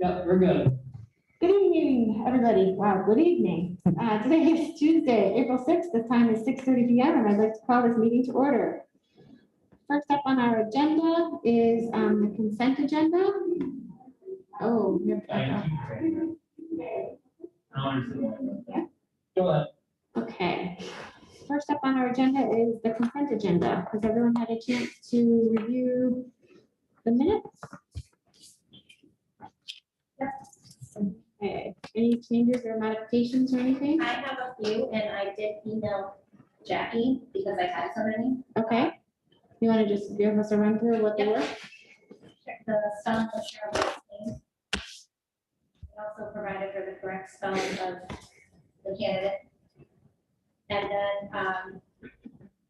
Yep, we're good. Good evening, everybody. Wow, good evening. Today is Tuesday, April 6th. The time is 6:30 p.m. and I'd like to call this meeting to order. First up on our agenda is the consent agenda. Oh, I don't understand. Yeah. Go ahead. Okay. First up on our agenda is the consent agenda. Has everyone had a chance to review the minutes? Okay. Any changes or modifications or anything? I have a few, and I did email Jackie because I had so many. Okay. You want to just give us a run through what they were? The spelling of Cheryl's name. I also provided her the correct spelling of the candidate. And then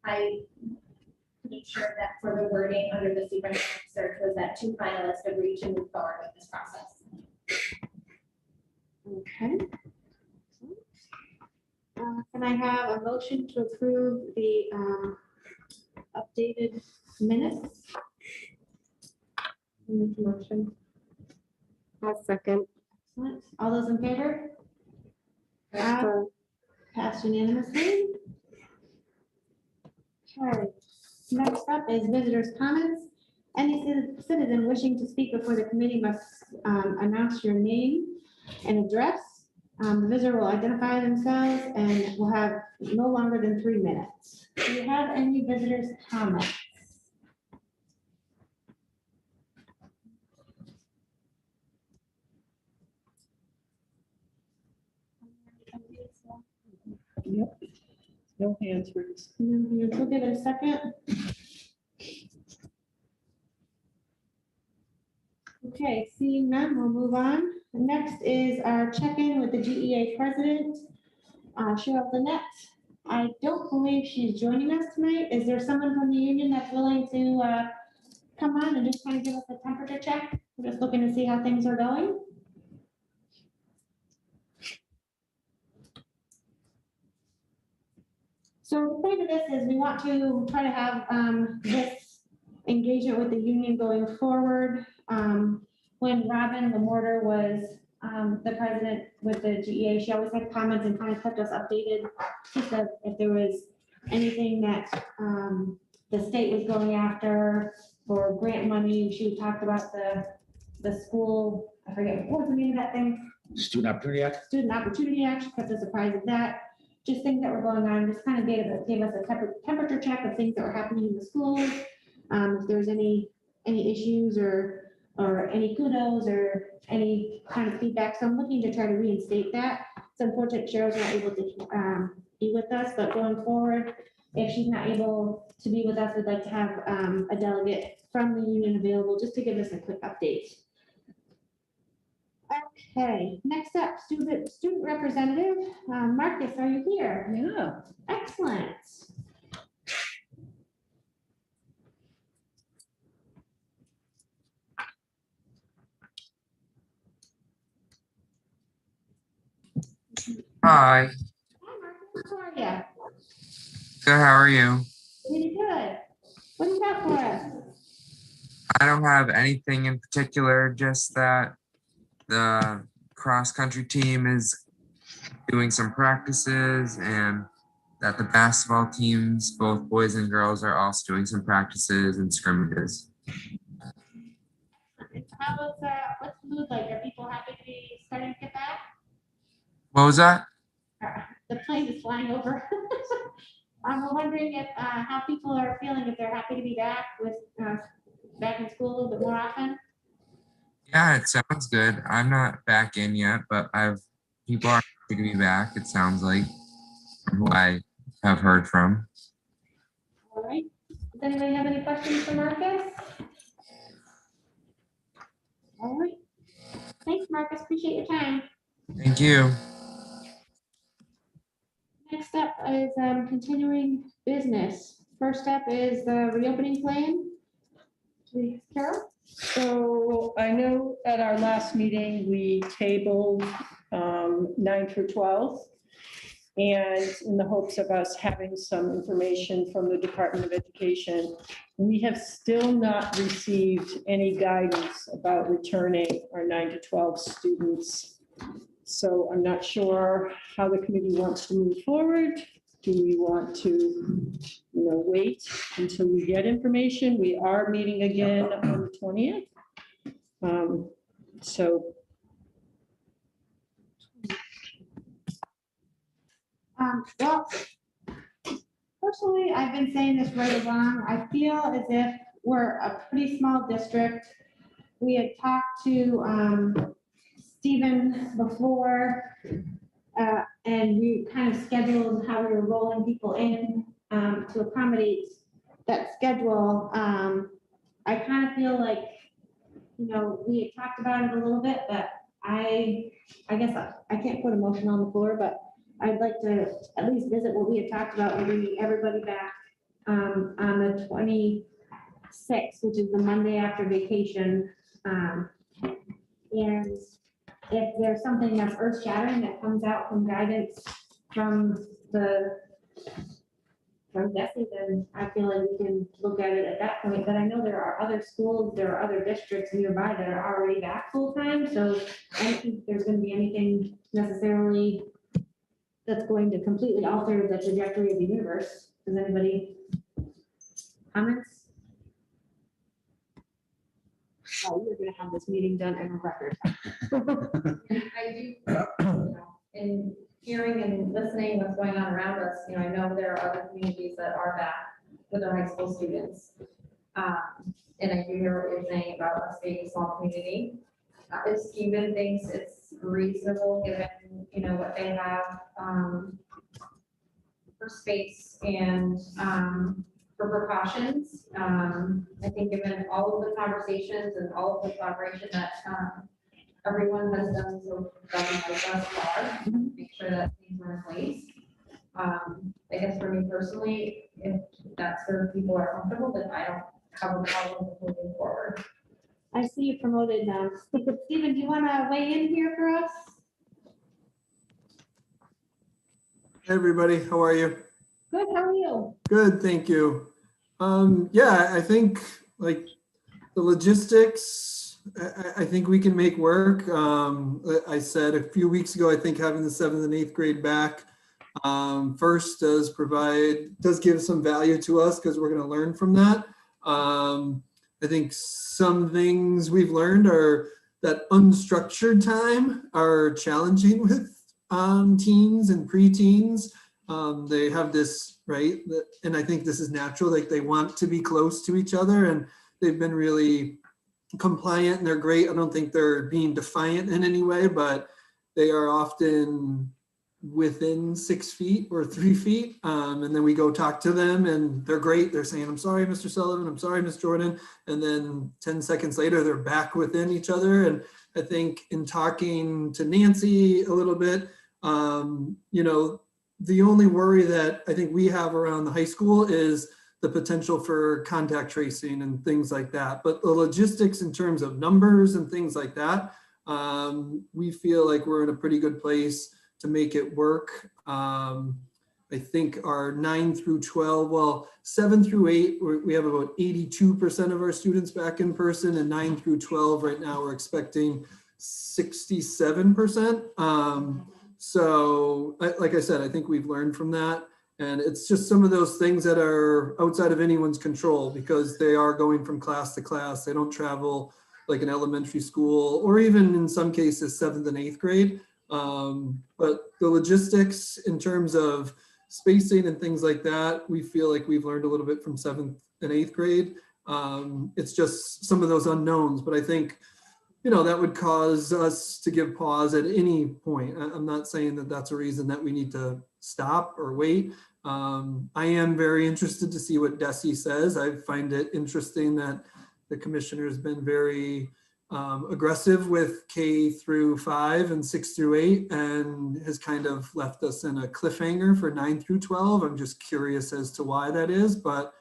I made sure that for the wording under the superintendent search was that 2 finalists agreed to move forward with this process. Okay. Can I have a motion to approve the updated minutes? Motion. I'll second. Excellent. All those in favor? Passed unanimously. Okay. Next up is visitors' comments. Any citizen wishing to speak before the committee must announce your name and address. The visitor will identify themselves and will have no longer than 3 minutes. Do you have any visitors' comments? Yep. No hands raised. We'll give it a second. Okay, seeing none, we'll move on. Next is our check-in with the GEA president, Cheryl Lynette. I don't believe she's joining us tonight. Is there someone from the union that's willing to come on and just kind of give us a temperature check? We're just looking to see how things are going. So the point of this is we want to try to have this engagement with the union going forward. When Robin Lamorter was the president with the GEA, she always had comments and kind of kept us updated. She said if there was anything that the state was going after for grant money, she talked about the school, I forget, what was the name of that thing? Student Opportunity Act? Student Opportunity Act, she kept us apprised of that. Just things that were going on, just kind of gave us a temperature check of things that were happening in the schools. If there's any issues or any kudos or any kind of feedback. So I'm looking to try to reinstate that. It's unfortunate Cheryl's not able to be with us, but going forward, if she's not able to be with us, we'd like to have a delegate from the union available just to give us a quick update. Okay, next up, student representative, Marcus, are you here? Yeah. Excellent. Hi, Hi, Marcus, how are you? good, how are you? Pretty good. What do you got for us? I don't have anything in particular, just that the cross-country team is doing some practices and that the basketball teams, both boys and girls, are also doing some practices and scrimmages. How was, what's the mood like? Are people happy to be starting to get back? What was that? The plane is flying over. I'm wondering if, how people are feeling, if they're happy to be back with, back in school a little bit more often. Yeah, it sounds good. I'm not back in yet, but people are happy to be back, it sounds like, from who I have heard from. All right. Does anybody have any questions for Marcus? All right. Thanks, Marcus. Appreciate your time. Thank you. Next up is continuing business. First up is the reopening plan. Please, Carol? So I know at our last meeting, we tabled 9 through 12. and in the hopes of us having some information from the Department of Education. We have still not received any guidance about returning our 9 to 12 students. So I'm not sure how the committee wants to move forward. Do we want to, wait until we get information? We are meeting again on the 20th. So Well, personally, I've been saying this right along. I feel as if we're a pretty small district. We had talked to Stephen before, and we kind of scheduled how we were rolling people in to accommodate that schedule. I kind of feel like, we had talked about it a little bit, but I guess I can't put a motion on the floor, but I'd like to at least visit what we had talked about and bring everybody back on the 26th, which is the Monday after vacation. And if there's something that's earth shattering that comes out from guidance from Desi, then I feel like we can look at it at that point. But I know there are other schools, there are other districts nearby that are already back full time. So I don't think there's going to be anything necessarily that's going to completely alter the trajectory of the universe. Does anybody comments? Oh, you're gonna have this meeting done in a record. I do, in hearing and listening what's going on around us, I know there are other communities that are back with their high school students. And I do hear what you're saying about us being a small community. If Stephen thinks it's reasonable, given, what they have, for space and, for precautions, I think given all of the conversations and all of the collaboration that, everyone has done so thus far, make sure that things are in place. I guess for me personally, if that's where people are comfortable, then I don't have a problem with moving forward. I see you promoted now. Stephen, do you want to weigh in here for us? Hey, everybody, how are you? Good, how are you? Good, thank you. Yeah, I think like the logistics, I think we can make work. I said a few weeks ago, I think having the 7th and 8th grade back first does give some value to us because we're going to learn from that. I think some things we've learned are that unstructured time are challenging with teens and preteens. They have this, right? And I think this is natural, like they want to be close to each other and they've been really compliant and they're great. I don't think they're being defiant in any way, but they are often within 6 feet or 3 feet. And then we go talk to them and they're great. They're saying, I'm sorry, Mr. Sullivan. I'm sorry, Ms. Jordan. And then 10 seconds later, they're back within each other. And I think in talking to Nancy a little bit, the only worry that I think we have around the high school is the potential for contact tracing and things like that. But the logistics in terms of numbers and things like that, we feel like we're in a pretty good place to make it work. I think our 9 through 12, well, 7 through 8, we have about 82% of our students back in person, and 9 through 12 right now we're expecting 67%. So like I said, I think we've learned from that. And it's just some of those things that are outside of anyone's control because they are going from class to class. They don't travel like an elementary school or even in some cases 7th and 8th grade. But the logistics in terms of spacing and things like that, we feel like we've learned a little bit from 7th and 8th grade. It's just some of those unknowns, but I think, that would cause us to give pause at any point. I'm not saying that that's a reason that we need to stop or wait. I am very interested to see what Desi says. I find it interesting that the commissioner has been very aggressive with K through 5 and 6 through 8 and has kind of left us in a cliffhanger for 9 through 12. I'm just curious as to why that is, but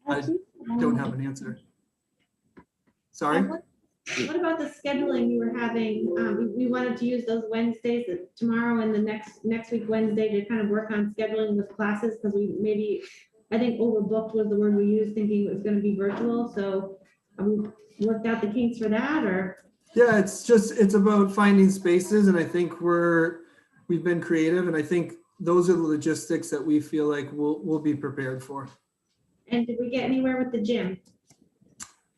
I don't have an answer. Sorry? What about the scheduling you were having? We wanted to use those Wednesdays, tomorrow and the next week Wednesday, to kind of work on scheduling with classes, because we maybe, I think overbooked was the word we used, thinking it was gonna be virtual, so we worked out the kinks for that, or? Yeah, it's about finding spaces, and I think we've been creative, and I think those are the logistics that we feel like we'll be prepared for. And did we get anywhere with the gym?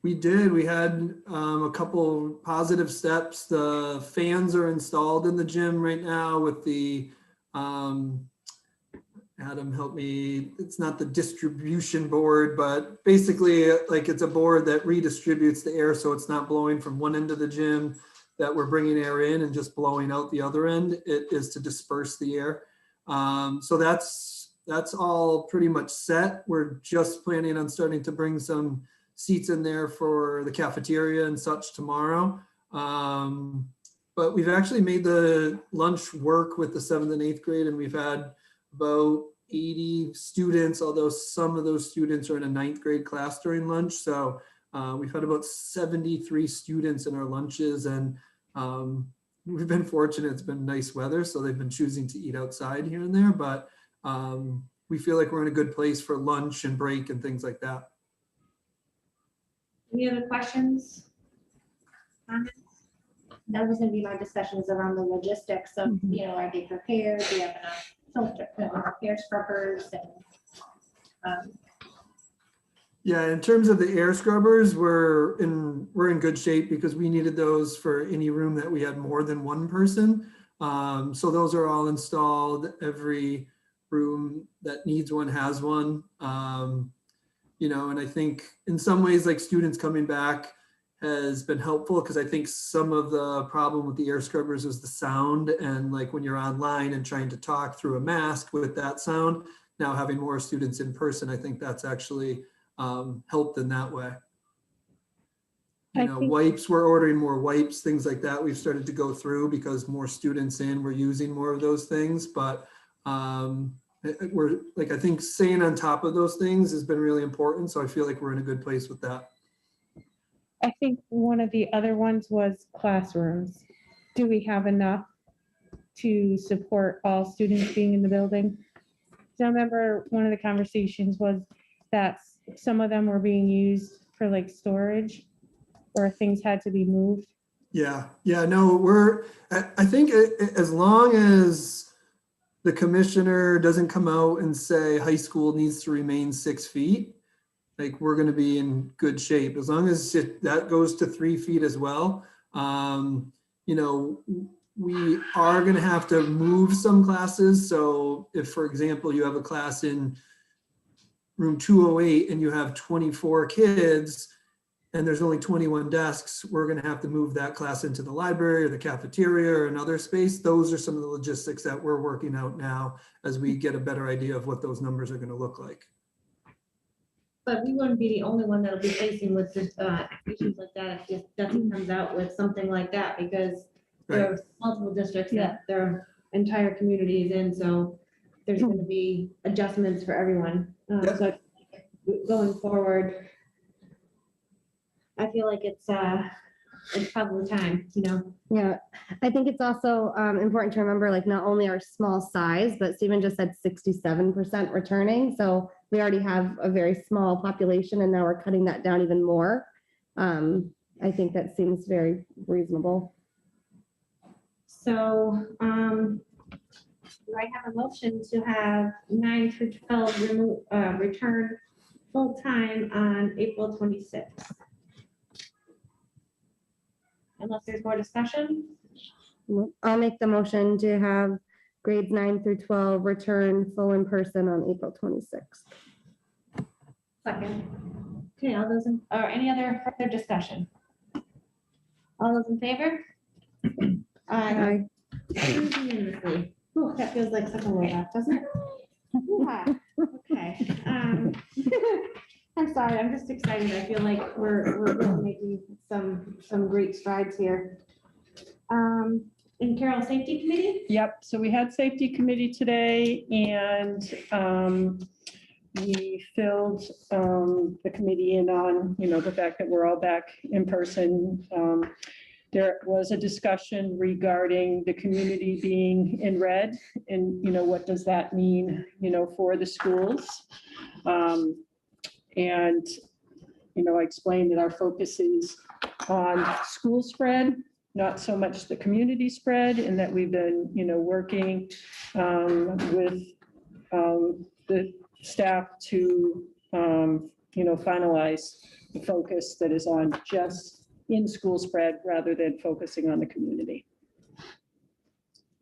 We did. We had a couple positive steps. The fans are installed in the gym right now with the, Adam, help me. It's not the distribution board, but basically like it's a board that redistributes the air so it's not blowing from one end of the gym that we're bringing air in and just blowing out the other end. It is to disperse the air. So that's all pretty much set. We're just planning on starting to bring some seats in there for the cafeteria and such tomorrow. But we've actually made the lunch work with the 7th and 8th grade, and we've had about 80 students, although some of those students are in a 9th grade class during lunch. So we've had about 73 students in our lunches, and we've been fortunate. It's been nice weather, so they've been choosing to eat outside here and there, but we feel like we're in a good place for lunch and break and things like that. Any other questions? Comments? That was gonna be my discussions around the logistics of, are they prepared? Do you have enough filter, air scrubbers and, Yeah, in terms of the air scrubbers, we're in good shape because we needed those for any room that we had more than one person. So those are all installed. Every room that needs one has one. And I think in some ways, like students coming back has been helpful, because I think some of the problem with the air scrubbers is the sound, and like when you're online and trying to talk through a mask with that sound, now having more students in person, I think that's actually helped in that way. Wipes, we're ordering more wipes, things like that. We've started to go through because more students we're using more of those things, but we're like, I think staying on top of those things has been really important. So I feel like we're in a good place with that. I think one of the other ones was classrooms. Do we have enough to support all students being in the building? So I remember one of the conversations was that some of them were being used for like storage, or things had to be moved. Yeah, no, I think as long as the commissioner doesn't come out and say high school needs to remain 6 feet, like we're going to be in good shape. As long as that goes to 3 feet as well. We are going to have to move some classes. So if, for example, you have a class in room 208 and you have 24 kids and there's only 21 desks, we're going to have to move that class into the library or the cafeteria or another space. Those are some of the logistics that we're working out now as we get a better idea of what those numbers are going to look like. but we wouldn't be the only one that'll be facing with this, issues like that if Dutton comes out with something like that, because there are multiple districts that their entire community is in, so there's gonna be adjustments for everyone. So going forward, I feel like it's probably time, Yeah, I think it's also important to remember, like, not only our small size, but Stephen just said 67% returning. So we already have a very small population, and now we're cutting that down even more. I think that seems very reasonable. So, do I have a motion to have 9 through 12 return full-time on April 26th? Unless there's more discussion? I'll make the motion to have grades 9 through 12 return full in person on April 26th. Second. Okay, all those or any other further discussion? All those in favor? Aye. Unanimously. Ooh, that feels like such a way off, doesn't it? Okay. I'm sorry, I'm just excited. I feel like we're really making some great strides here. And Carol, safety committee? Yep, so we had safety committee today, and we filled the committee in on, the fact that we're all back in person. There was a discussion regarding the community being in red and, what does that mean, for the schools? And, I explained that our focus is on school spread, not so much the community spread, and that we've been, working with the staff to, finalize the focus that is on just in-school spread rather than focusing on the community.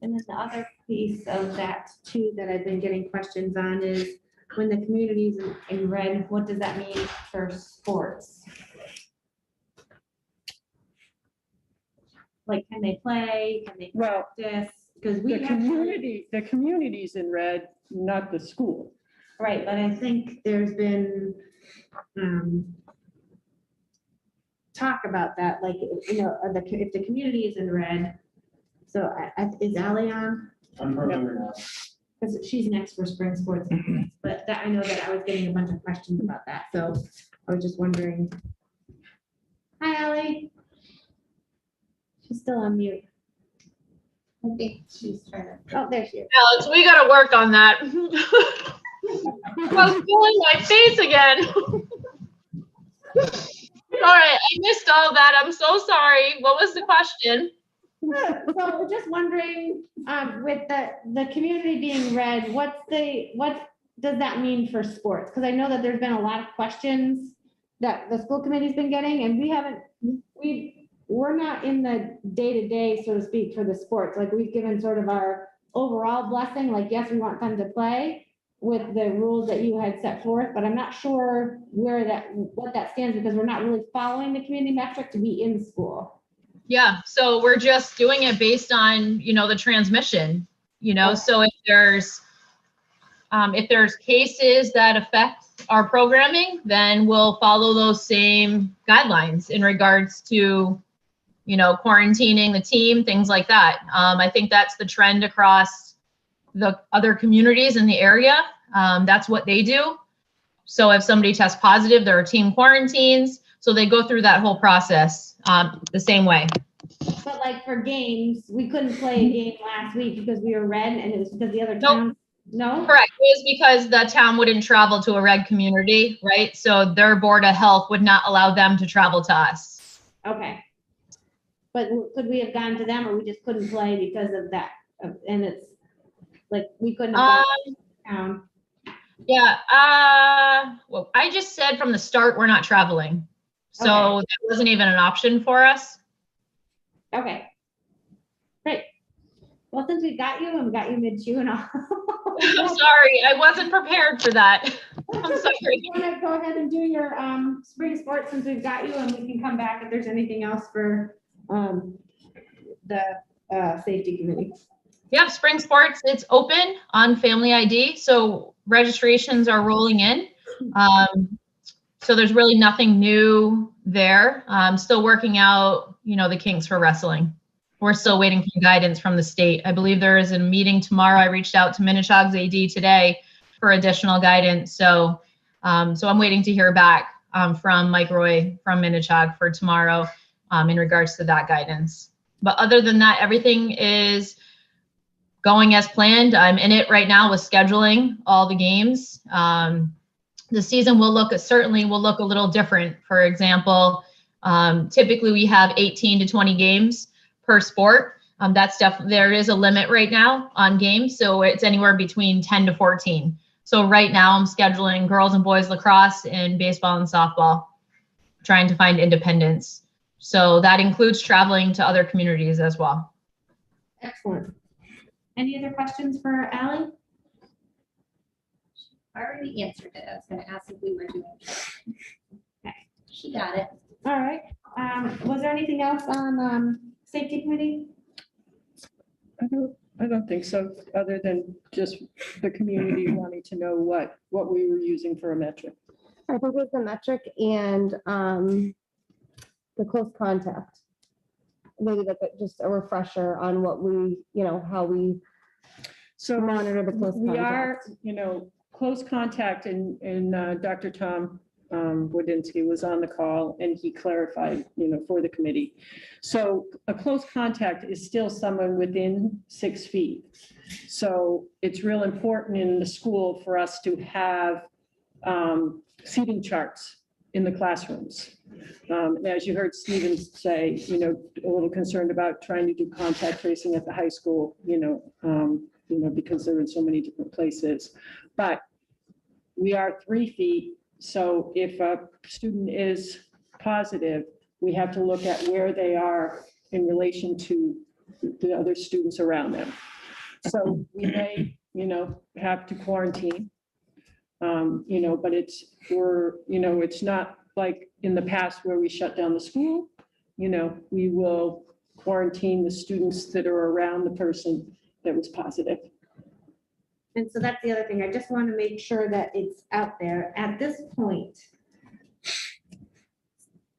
And then the other piece of that too, that I've been getting questions on is when the community's in red, what does that mean for sports? Like, can they play? Can they Well, practice? Because we the have, community's in red, not the school. right, but I think there's been talk about that, like, if the community is in red. So is Ally on? I'm programming now. Because she's next for spring sports, but that, I know that I was getting a bunch of questions about that, so I was just wondering. Hi, Ally. She's still on mute. I think she's trying to. Oh, there she is. Alex, we gotta work on that. I was pulling my face again. All right, I missed all that. I'm so sorry. What was the question? So we're just wondering, with the community being red, what does that mean for sports? Because I know that there's been a lot of questions that the school committee's been getting, and we're not in the day-to-day, so to speak, for the sports. Like, we've given sort of our overall blessing, like, yes, we want them to play with the rules that you had set forth, but I'm not sure what that stands, because we're not really following the community metric to be in school. Yeah, so we're just doing it based on, the transmission, so if there's cases that affect our programming, then we'll follow those same guidelines in regards to, quarantining the team, things like that. I think that's the trend across the other communities in the area. That's what they do. So if somebody tests positive, there are team quarantines. So they go through that whole process the same way. But like for games, we couldn't play a game last week because we were red, and it was because the other town. No? Correct. It was because the town wouldn't travel to a red community, right? So their Board of Health would not allow them to travel to us. Okay. But could we have gone to them, or we just couldn't play because of that? And it's like, we couldn't have gone to town. Yeah. Well, I just said from the start, we're not traveling. So that wasn't even an option for us. Okay. Great. Well, since we got you and we got you mid-June, I'm sorry, I wasn't prepared for that. I'm sorry. You want to go ahead and do your spring sports since we've got you, and we can come back if there's anything else for the safety committee. Yeah, spring sports, it's open on Family ID, so registrations are rolling in. So there's really nothing new there. Still working out, the kinks for wrestling. We're still waiting for guidance from the state. I believe there is a meeting tomorrow. I reached out to Minichog's AD today for additional guidance. So I'm waiting to hear back from Mike Roy from Minichog for tomorrow in regards to that guidance. But other than that, everything is going as planned. I'm in it right now with scheduling all the games. The season certainly will look a little different. For example, typically we have 18 to 20 games per sport. There is a limit right now on games, so it's anywhere between 10 to 14. So right now I'm scheduling girls and boys lacrosse and baseball and softball, trying to find independence. So that includes traveling to other communities as well. Excellent. Any other questions for Ally? I already answered it. I was gonna ask if we were doing it. Okay, she got it. All right. Was there anything else on safety committee? I don't think so, other than just the community wanting to know what we were using for a metric. I think it was the metric and the close contact. Maybe like just a refresher on what we, how we So monitor the close we are, contact. close contact, and Dr. Tom Wodinsky was on the call, and he clarified, for the committee. So a close contact is still someone within 6 feet. So it's real important in the school for us to have seating charts in the classrooms. As you heard Stephen say, a little concerned about trying to do contact tracing at the high school, because they're in so many different places. But we are 3 feet. So if a student is positive, we have to look at where they are in relation to the other students around them. So we may, have to quarantine, but it's not like in the past where we shut down the school. We will quarantine the students that are around the person that was positive. And so that's the other thing. I just want to make sure that it's out there. At this point,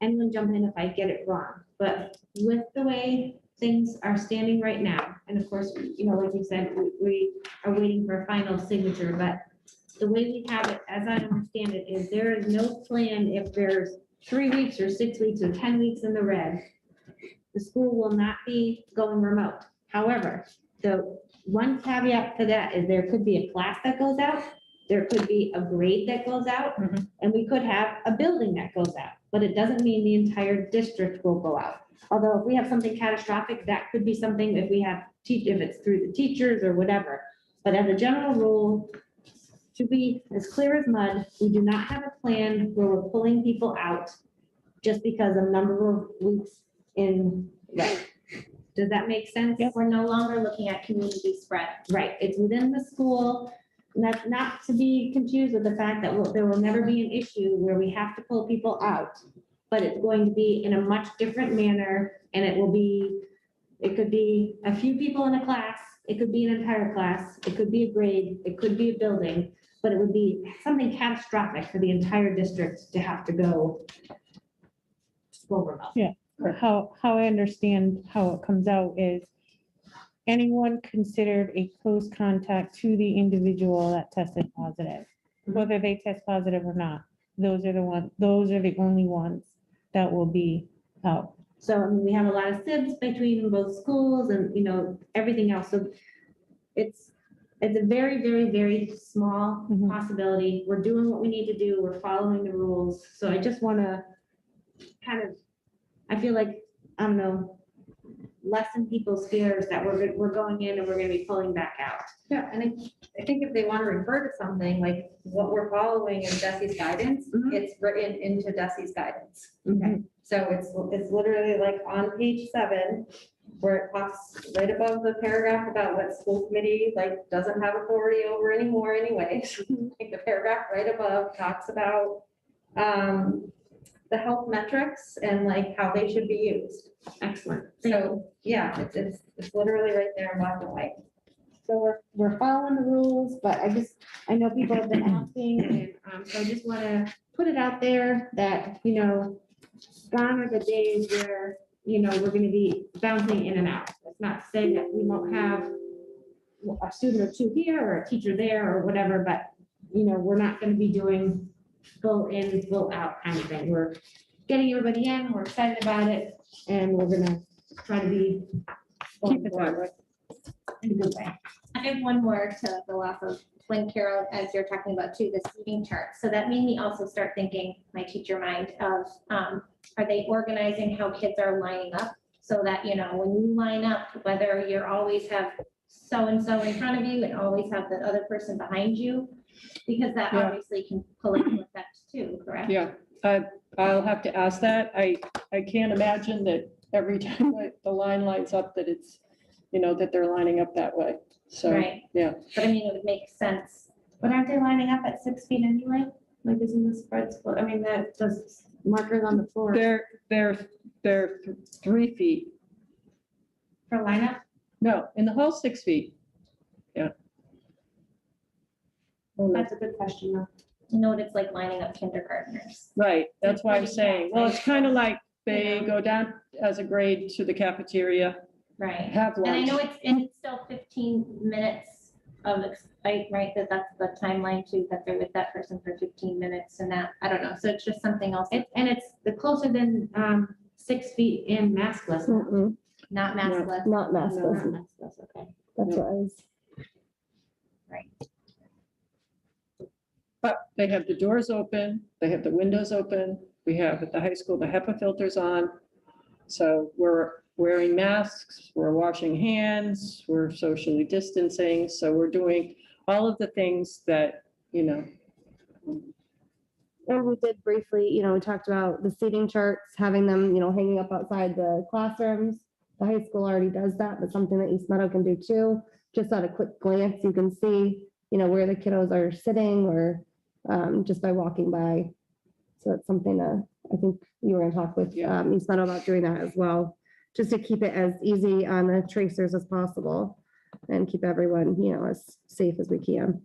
anyone jump in if I get it wrong, but with the way things are standing right now, and of course, like you said, we are waiting for a final signature, but the way we have it, as I understand it, is there is no plan if there's 3 weeks or 6 weeks or 10 weeks in the red, the school will not be going remote. However, the one caveat to that is there could be a class that goes out, there could be a grade that goes out, and we could have a building that goes out, but it doesn't mean the entire district will go out. Although if we have something catastrophic, that could be something if it's through the teachers or whatever. But as a general rule, to be as clear as mud, we do not have a plan where we're pulling people out just because a number of weeks in red. Does that make sense? We're no longer looking at community spread. Right, it's within the school, and that's not to be confused with the fact that there will never be an issue where we have to pull people out, but it's going to be in a much different manner, and it could be a few people in a class, it could be an entire class, it could be a grade, it could be a building, but it would be something catastrophic for the entire district to have to go remote. Yeah. How I understand how it comes out is anyone considered a close contact to the individual that tested positive, whether they test positive or not. Those are the only ones that will be out. So I mean, we have a lot of SIBs between both schools and, everything else. So it's a very, very, very small possibility. We're doing what we need to do. We're following the rules. So I just want to I feel like, I don't know, lessen people's fears that we're going in and we're going to be pulling back out. Yeah, and I think if they want to refer to something like what we're following in DESI's guidance, it's written into DESI's guidance. Okay. So it's literally like on page 7, where it talks right above the paragraph about what school committee doesn't have authority over anymore anyways. Like the paragraph right above talks about the health metrics and how they should be used. Excellent. So yeah, it's literally right there in black and white. So we're following the rules, but I know people have been asking, and so I just want to put it out there that, gone are the days where, we're going to be bouncing in and out. That's not to say that we won't have a student or two here or a teacher there or whatever, but, we're not going to be doing full in, full out kind of thing. We're getting everybody in, we're excited about it, and we're going to try to be Keep it that way. in a good way. I have one more to go off of when Carol, as you're talking about too, the seating chart. So that made me also start thinking, my teacher mind of, are they organizing how kids are lining up? So that, when you line up, whether you're always have so-and-so in front of you and always have the other person behind you, because that obviously can pull into effect too, correct? Yeah, I'll have to ask that. I can't imagine that every time the line lights up that it's, that they're lining up that way. So, Right. yeah. But I mean, it would make sense. But aren't they lining up at 6 feet anyway? Like, isn't the spread split? I mean, that does markers on the floor They're 3 feet. for lineup? No, in the whole 6 feet. Yeah. That's a good question though. You know what it's like lining up kindergartners. Right, that's why I'm Like, saying, well, it's kind of like they go down as a grade to the cafeteria, Right. have And I lunch. know it's still 15 minutes right, that's the timeline too, that they're with that person for 15 minutes and that, I don't know, so it's just something else. And it's the closer than 6 feet in maskless, Mm-mm, Not maskless. Not not maskless. maskless, okay. That's what I was. But they have the doors open, they have the windows open. We have at the high school, the HEPA filters on. So we're wearing masks, we're washing hands, we're socially distancing. So we're doing all of the things that, you know, And we did briefly, we talked about the seating charts, having them, hanging up outside the classrooms. The high school already does that, but something that East Meadow can do too. Just at a quick glance, you can see, where the kiddos are sitting or just by walking by. So it's something I think you were gonna talk with East Meadow about doing that as well, just to keep it as easy on the tracers as possible and keep everyone, as safe as we can.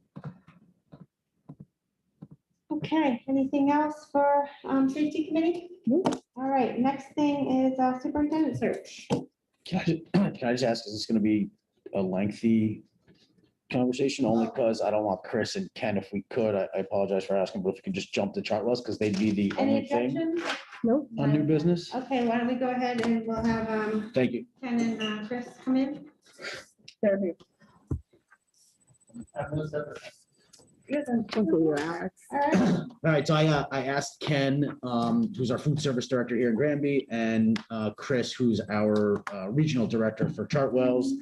Okay, anything else for safety committee? All right, next thing is superintendent search. Can I just ask, is this gonna be a lengthy conversation? Only because I don't want Chris and Ken, if we could, I apologize for asking, but if we could just jump to Chartwell's, because they'd be the Any only thing objections? Nope. on new business. Okay, why don't we go ahead and we'll have Thank you. Ken and Chris come in. they're here. Have no separate. Thank you, Alex. All right, All right, so I asked Ken, who's our food service director here in Granby, and Chris, who's our regional director for Chartwell's,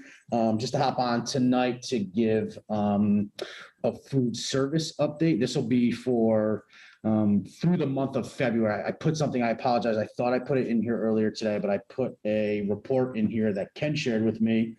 just to hop on tonight to give a food service update. This will be for through the month of February. I put something, I apologize, I thought I put it in here earlier today, but I put a report in here that Ken shared with me.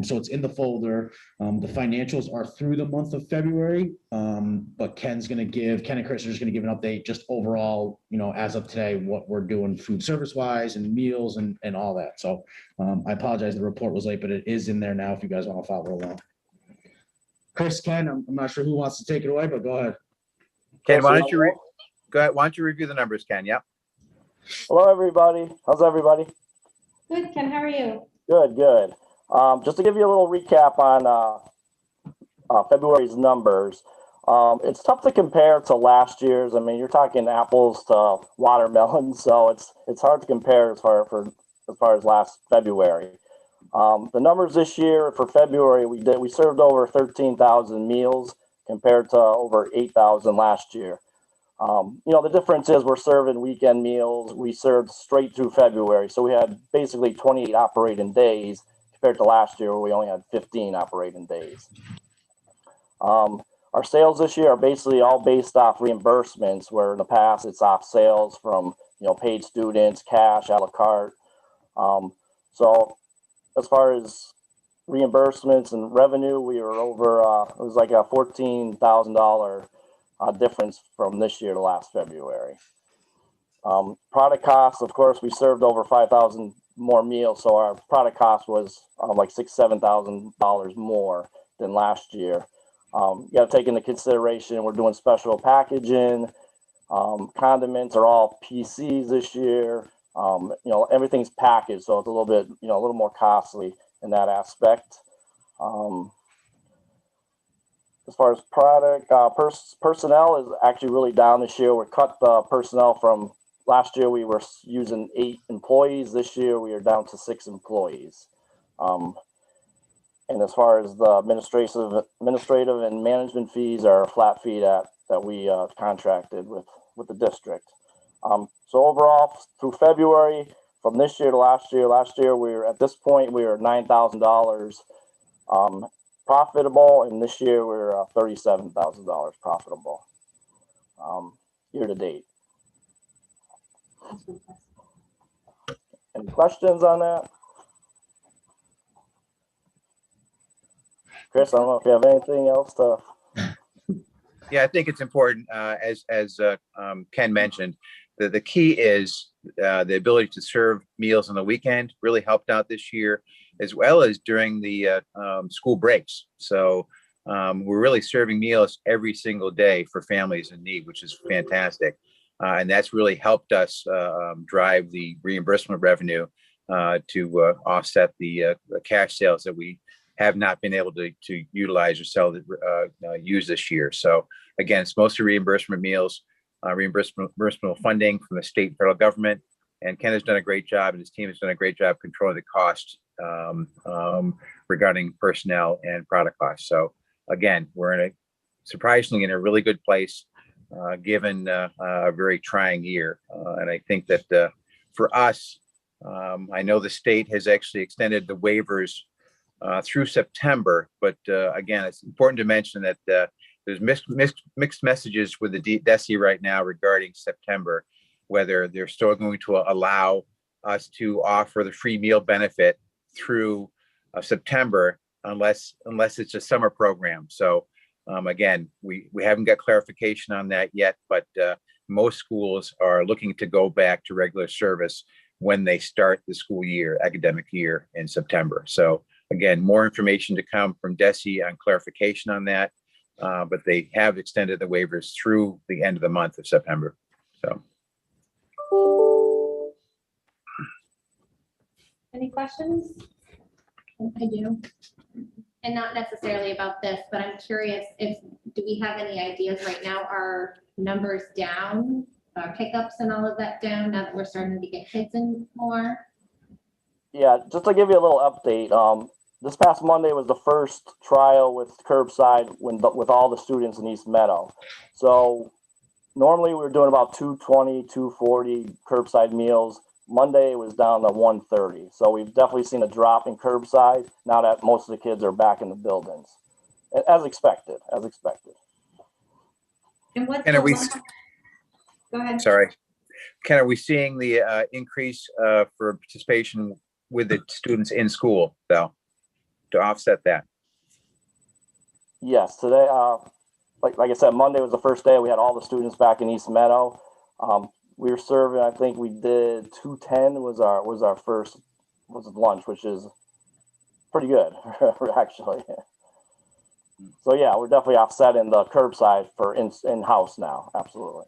So it's in the folder. The financials are through the month of February, but Ken and Chris are just gonna give an update just overall, as of today, what we're doing food service wise and meals and all that. So I apologize, the report was late, but it is in there now if you guys want to follow along. Chris, Ken, I'm not sure who wants to take it away, but go ahead. Ken, why don't you go ahead? Why don't you review the numbers, Ken? Yep. Hello, everybody. How's everybody? good, Ken, how are you? Good, good. Just to give you a little recap on February's numbers, it's tough to compare to last year's. I mean, you're talking apples to watermelons, so it's hard to compare as far as last February. The numbers this year for February, we served over 13,000 meals compared to over 8,000 last year. The difference is we're serving weekend meals. We served straight through February. So we had basically 28 operating days compared to last year where we only had 15 operating days. Our sales this year are basically all based off reimbursements, where in the past it's off sales from, paid students, cash, a la carte. So as far as reimbursements and revenue, we were over, it was like a $14,000 difference from this year to last February. Product costs, of course, we served over 5,000 more meals, so our product cost was like $7,000 more than last year. You got to take into consideration we're doing special packaging. Condiments are all PCs this year. Everything's packaged, so it's a little more costly in that aspect. As far as product, personnel is actually really down this year. We cut the personnel from last year. We were using 8 employees. This year we are down to 6 employees. And as far as the administrative and management fees are a flat fee that we contracted with the district. So overall, through February, from this year to last year we were at this point we were $9,000 profitable, and this year we're $37,000 profitable year to date. Any questions on that? Chris, I don't know if you have anything else to. Yeah, I think it's important, as Ken mentioned, the key is the ability to serve meals on the weekend really helped out this year, as well as during the school breaks. So we're really serving meals every single day for families in need, which is fantastic. And that's really helped us drive the reimbursement revenue to offset the cash sales that we have not been able to utilize or use this year. So again, it's mostly reimbursement meals, reimbursement funding from the state and federal government. And Ken has done a great job, and his team has done a great job controlling the cost regarding personnel and product costs. So again, we're surprisingly in a really good place, given a very trying year. And I think that for us, I know the state has actually extended the waivers through September, but again, it's important to mention that there's mixed messages with the DESE right now regarding September, whether they're still going to allow us to offer the free meal benefit through September, unless it's a summer program. So again, we haven't got clarification on that yet, but most schools are looking to go back to regular service when they start the school year, academic year in September. So again, more information to come from DESE on clarification on that, but they have extended the waivers through the end of the month of September. So. Any questions? I do. And not necessarily about this, but I'm curious do we have any ideas right now? Are numbers down, pickups and all of that down now that we're starting to get kids in more? Yeah, just to give you a little update, this past Monday was the first trial with curbside with all the students in East Meadow. So normally we were doing about 220, 240 curbside meals. Monday it was down to 130. So we've definitely seen a drop in curbside now that most of the kids are back in the buildings. As expected. And what's And go ahead. Sorry, Ken, are we seeing the increase for participation with the students in school, though, to offset that? Yes, today, like I said, Monday was the first day we had all the students back in East Meadow. We were serving, I think we did 210 was our first lunch, which is pretty good actually. So yeah, we're definitely offsetting the curbside for in-house now, absolutely.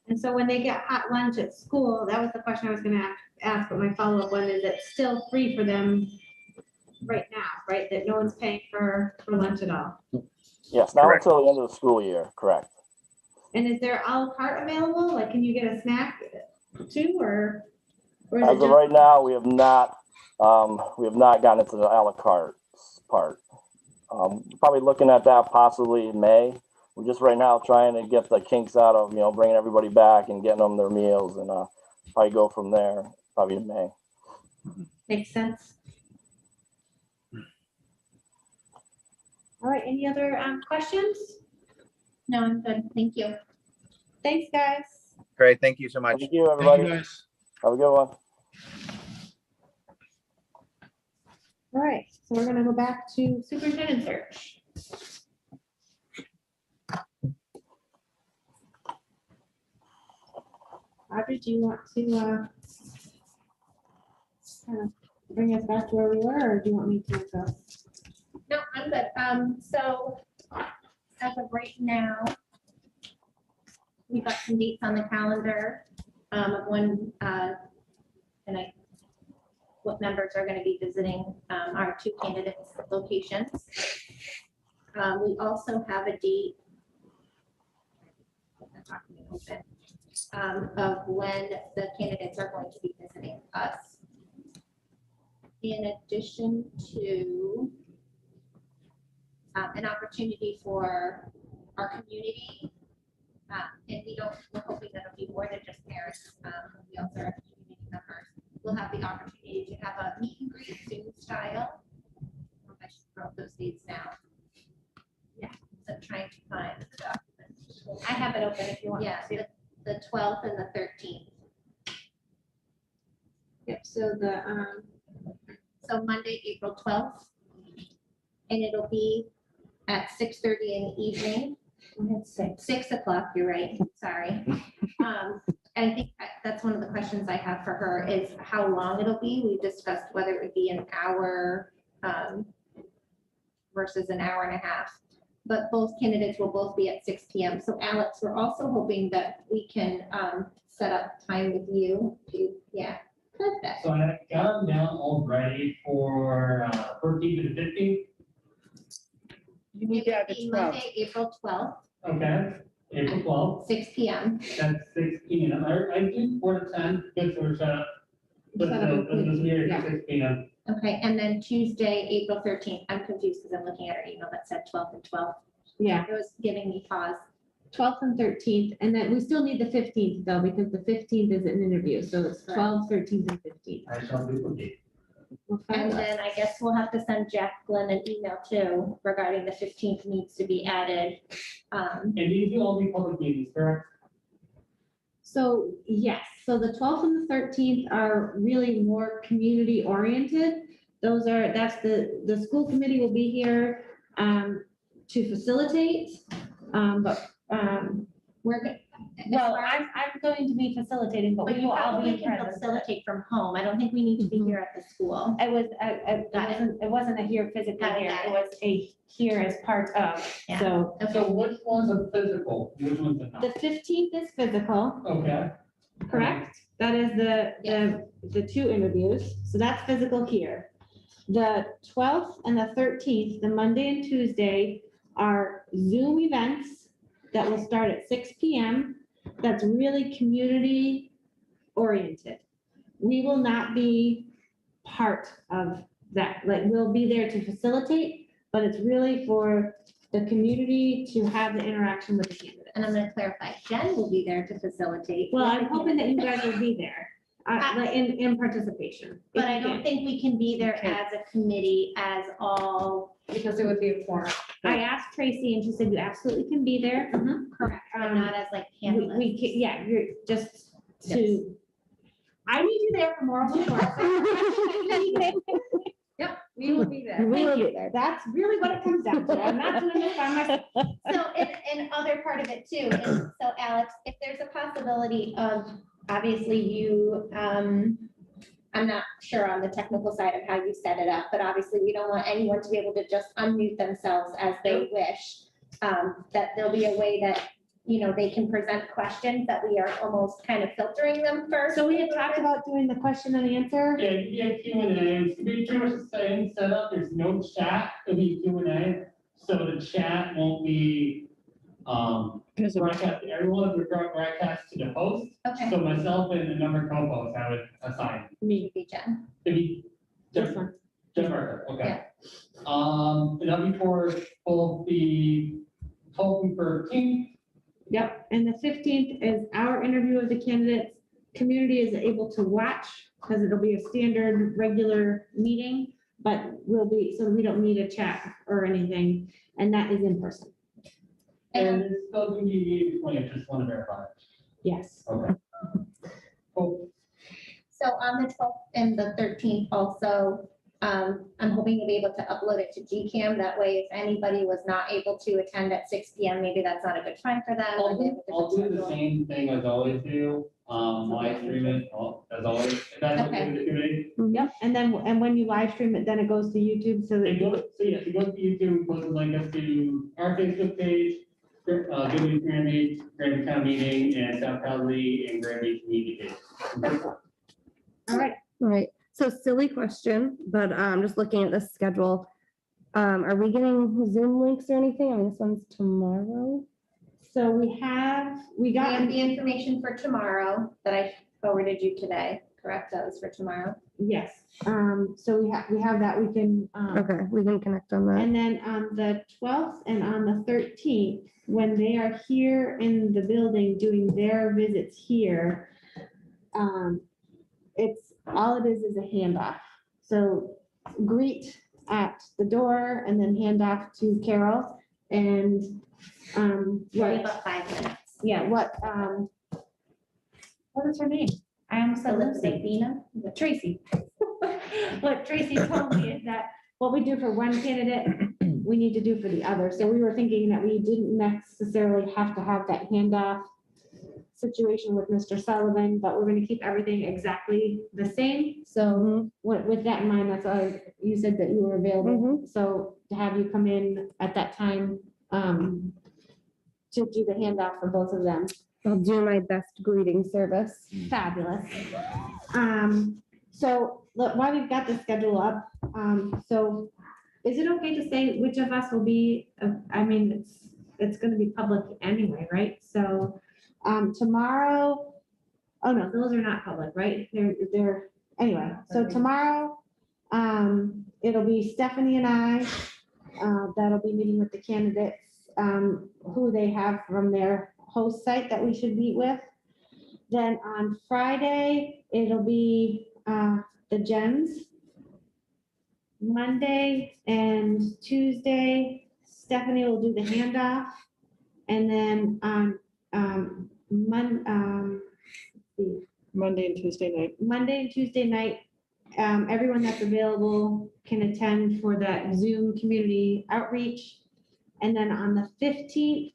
And so when they get hot lunch at school, that was the question I was gonna ask, but my follow-up one is it's still free for them right now, right? That no one's paying for lunch at all? Yes, now Correct. until the end of the school year, correct. And is there a la carte available? Like, can you get a snack too, or is As it of just? right now, we have not gotten into the a la carte part. Probably looking at that possibly in May. We're just right now trying to get the kinks out of, bringing everybody back and getting them their meals, and probably go from there, probably in May. Makes sense. All right, any other questions? No, I'm good. Thank you. Thanks, guys. Great, thank you so much. Thank you, everybody. Thank you, guys. Have a good one. All right, so we're gonna go back to superintendent search. Audrey, do you want to kind of bring us back to where we were, or do you want me to go? No, I'm good. So as of right now, we've got some dates on the calendar of when what members are going to be visiting our two candidates' locations. We also have a date of when the candidates are going to be visiting us. In addition to an opportunity for our community, and we're hoping that it'll be more than just parents. We also have community members. We'll have the opportunity to have a meet and greet Zoom style. I should throw up those dates now. Yeah, so I'm trying to find the document. I have it open if you want. Yeah, the 12th and the 13th. Yep, so So Monday, April 12th, and it'll be at 6:30 in the evening. It's 6 o'clock, you're right, sorry. And I think that's one of the questions I have for her is how long it'll be. We discussed whether it would be an hour versus an hour and a half. But both candidates will both be at 6 p.m. So Alex, we're also hoping that we can set up time with you to, Perfect. So I got them down already for 14th to the 15th. You need to have It would the be 12th. Monday, April 12th, Okay, April 12th, 6 PM. that's 6 p.m. I do 4 to 10, good for set up. But Set up a this year, yeah. 6 p.m. Okay, and then Tuesday, April 13th. I'm confused because I'm looking at our email that said 12th and 12th. Yeah, It was giving me pause. 12th and 13th, and then we still need the 15th though, because the 15th is an interview, so it's 12th, 13th, and 15th. I shall duplicate. We'll And find out. then I guess we'll have to send Jacqueline an email too regarding the 15th needs to be added. And these will all be public meetings, correct? So, yes, so the 12th and the 13th are really more community oriented. That's the school committee will be here to facilitate. We're good. Well, I'm going to be facilitating, but But we you will all be probably in can presence. facilitate from home. I don't think we need to be here at the school. It wasn't a here physically Got it, here, got it it. was a here as part of, Yeah. so. So which one's a physical? Which one's a The not? 15th is physical, Okay. correct? That is the two interviews, so that's physical here. The 12th and the 13th, the Monday and Tuesday, are Zoom events that will start at 6 PM. That's really community oriented. We will not be part of that, like, we'll be there to facilitate, but it's really for the community to have the interaction with the candidates. And I'm gonna clarify, Jen will be there to facilitate. Well, I'm hoping that you guys will be there, like in participation. But I don't think we can be there Okay. as a committee, as all. Because it would be a forum. I asked Tracy and she said you absolutely can be there. Correct, but Um, not as like We, panelists. yeah, you're just to, I need you there for moral support. Yep, we will be there. We will be there. That's really what it comes down to. I'm not doing this by myself. So, and other part of it too is, so Alex, if there's a possibility of, obviously you, I'm not sure on the technical side of how you set it up, but obviously we don't want anyone to be able to just unmute themselves as they wish. That there'll be a way that, you know, they can present questions that we are almost kind of filtering them first. So we had talked about doing the question and answer. Yeah, you have Q&A, it's pretty much the same setup, there's no chat, it'll be Q&A, so the chat won't be broadcast to everyone, it'll be broadcast to the host. Okay, So myself and another co-host, I would assign, Me, maybe Jen. to be this one. Jeff Barker, okay. And that'll be for both the 12th and 13th. Yep, and the 15th is our interview of the candidates. Community is able to watch because it'll be a standard, regular meeting, but so we don't need a chat or anything, and that is in person. And it's still going to be 20, I just want to verify. Yes. Okay. Cool. So on the 12th and the 13th also, I'm hoping to be able to upload it to GCam. That way, if anybody was not able to attend at 6 PM, maybe that's not a good time for them. or they have a I'll do different the schedule. same thing as always do, live stream it, as always, if that's okay Okay. with the committee. Yep, and when you live stream it, then it goes to YouTube so that It you goes, so yes, it goes to YouTube, post a link us to our Facebook page, Granby Granby Town Meeting, and South Hadley and Granby Community Page. all right. All right, so silly question, but just looking at the schedule. Are we getting Zoom links or anything? I mean, this one's tomorrow. So we We got, have the information for tomorrow that I forwarded you today, correct? That was for tomorrow. yes, so we have that, we can, Okay, we can connect on that. and then on the 12th and on the 13th, when they are here in the building doing their visits here, it's, all it is a handoff. So greet at the door and then hand off to Carol and, Maybe what, about 5 minutes. yeah, what is her name? I almost said Elizabeth Lucy. Bina. Tracy. What Tracy told me is that what we do for one candidate, we need to do for the other. So we were thinking that we didn't necessarily have to have that handoff situation with Mr. Sullivan, but we're gonna keep everything exactly the same. So with that in mind, that's why you said that you were available. So to have you come in at that time, to do the handoff for both of them. I'll do my best greeting service. Fabulous. So look, while we've got the schedule up, so is it okay to say which of us will be, I mean, it's gonna be public anyway, right? So, tomorrow, oh no, those are not public, right? Anyway, so tomorrow, it'll be Stephanie and I, that'll be meeting with the candidates, who they have from their host site that we should meet with. Then on Friday, it'll be, the gens. Monday and Tuesday, Stephanie will do the handoff. And then on, Monday and Tuesday night. Monday and Tuesday night, everyone that's available can attend for that Zoom community outreach. And then on the 15th,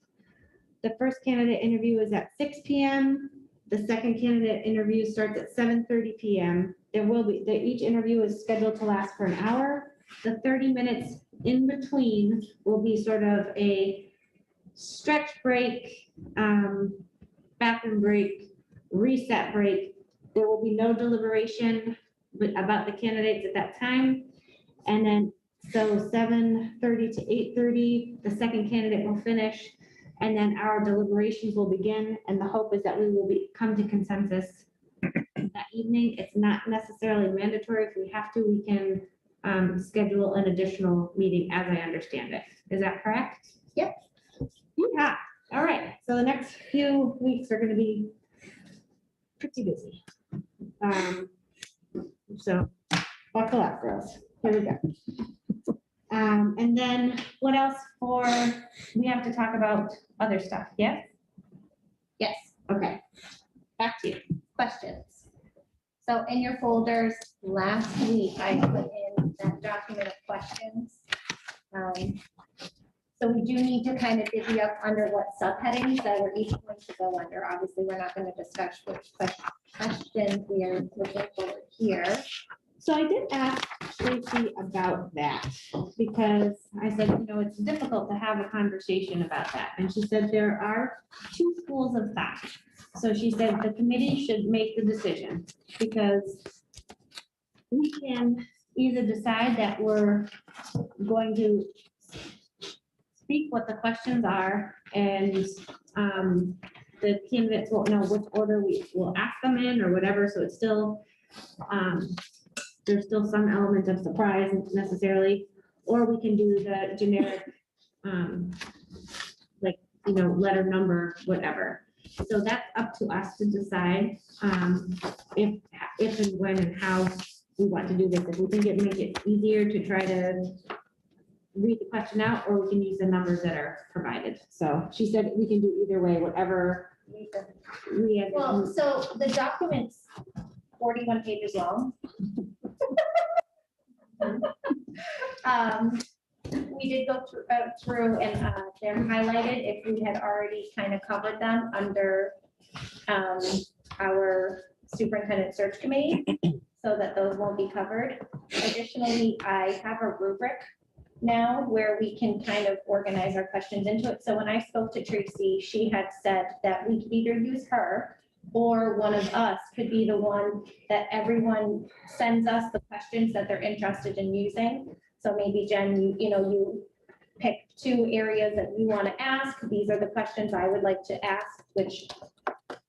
the first candidate interview is at 6 p.m. The second candidate interview starts at 7:30 p.m. Each interview is scheduled to last for an hour. The 30 minutes in between will be sort of a stretch break, bathroom break, reset break. There will be no deliberation about the candidates at that time. And then, so 7:30 to 8:30, the second candidate will finish. And then our deliberations will begin. And the hope is that we will come to consensus that evening. It's not necessarily mandatory. If we have to, we can schedule an additional meeting as I understand it. Is that correct? Yep. Yeah. All right. So the next few weeks are going to be pretty busy. So buckle up, girls. Here we go. And then what else we have to talk about other stuff, yes? Yes, Okay, back to you. questions. So in your folders, last week, I put in that document of questions. So we do need to kind of divvy up under what subheadings that we're each going to go under. Obviously, we're not going to discuss which questions we are looking for here. So I did ask Tracy about that because I said, it's difficult to have a conversation about that. And she said there are two schools of thought. So she said the committee should make the decision because we can either decide that we're going to speak what the questions are and the candidates won't know which order we will ask them in or whatever. So it's still, there's still some element of surprise necessarily, or we can do the generic, letter number, whatever. So that's up to us to decide if and when and how we want to do this. If we think it make it easier to try to read the question out, or we can use the numbers that are provided. So she said we can do either way, whatever we have. Well, so the document's 41 pages long. We did go through and they're highlighted if we had already kind of covered them under our superintendent search committee, so that those won't be covered. Additionally, I have a rubric now where we can kind of organize our questions into it. So when I spoke to Tracy, she had said that we could either use her or one of us could be the one that everyone sends us the questions that they're interested in using. So maybe Jen, you pick two areas that you want to ask. These are the questions I would like to ask, which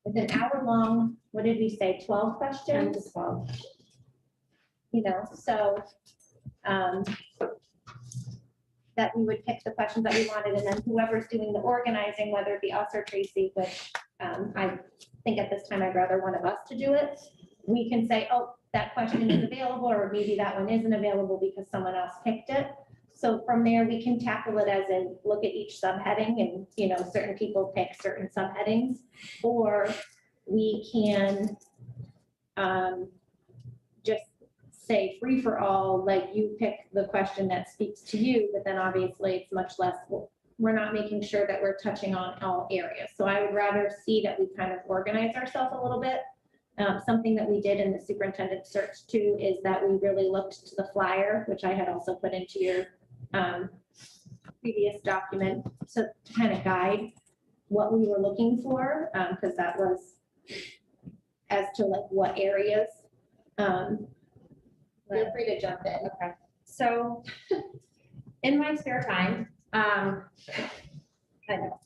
is an hour long. What did we say? 12 questions? 12. So that we would pick the questions that we wanted, and then whoever's doing the organizing, whether it be us or Tracy, which I think at this time I'd rather one of us to do it, we can say, oh, that question is available, or maybe that one isn't available because someone else picked it. So from there, we can tackle it as in look at each subheading and, certain people pick certain subheadings, or we can just say free for all, like you pick the question that speaks to you, but then obviously it's much less, we're not making sure that we're touching on all areas. So I would rather see that we kind of organize ourselves a little bit. Something that we did in the superintendent search too is that we really looked to the flyer, which I had also put into your previous document to kind of guide what we were looking for, because that was as to like what areas. Feel free to jump in. Okay, so in my spare time, I know,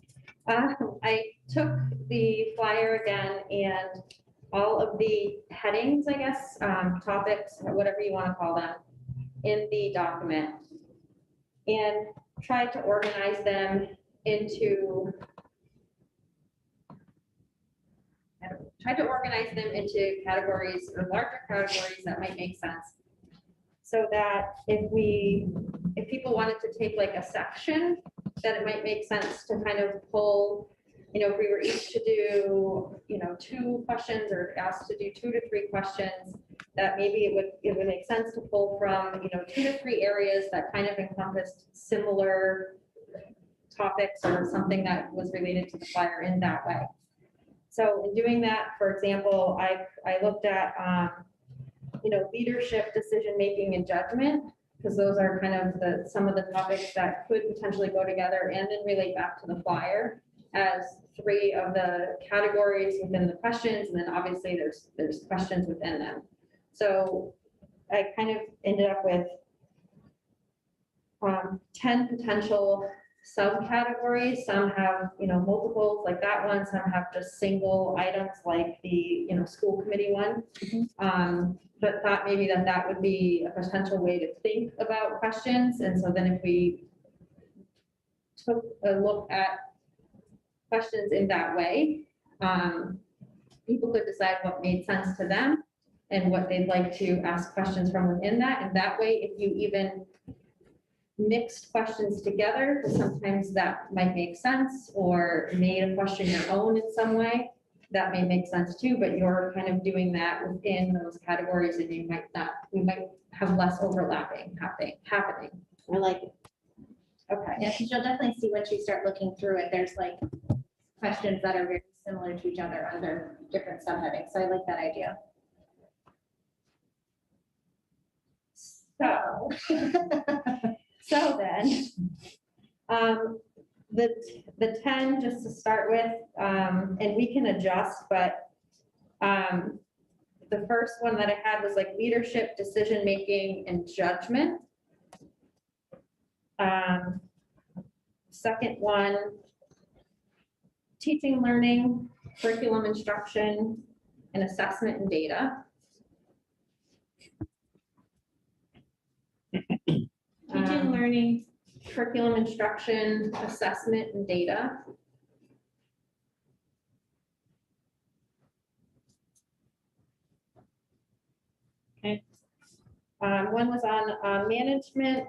I took the flyer again and all of the headings, I guess, topics, whatever you want to call them, in the document and tried to organize them into categories or larger categories that might make sense. So that if people wanted to take like a section, that it might make sense to kind of pull, if we were each to do, 2 questions or asked to do 2 to 3 questions, that maybe it would make sense to pull from, 2 to 3 areas that kind of encompassed similar topics or something that was related to the flyer in that way. So in doing that, for example, I looked at, leadership, decision-making, and judgment, because those are kind of some of the topics that could potentially go together and then relate back to the flyer as 3 of the categories within the questions, and then obviously there's questions within them. So I kind of ended up with 10 potential subcategories. Some have, multiples like that one, some have just single items like the, school committee one. But thought maybe that would be a potential way to think about questions. And so then if we took a look at questions in that way, people could decide what made sense to them and what they'd like to ask questions from within that. And that way, if you even mixed questions together, because sometimes that might make sense, or made a question your own in some way, that may make sense too, but you're kind of doing that within those categories and you might have less overlapping happening. I like it. Okay. Yeah, because you'll definitely see once you start looking through it, there's like questions that are very similar to each other under different subheadings. So I like that idea. So, so then, the 10, just to start with, and we can adjust, but the first one that I had was like leadership, decision-making, and judgment. Second one, teaching, learning, curriculum, instruction, and assessment and data. Teaching, learning, curriculum, instruction, assessment, and data. Okay. One was on management,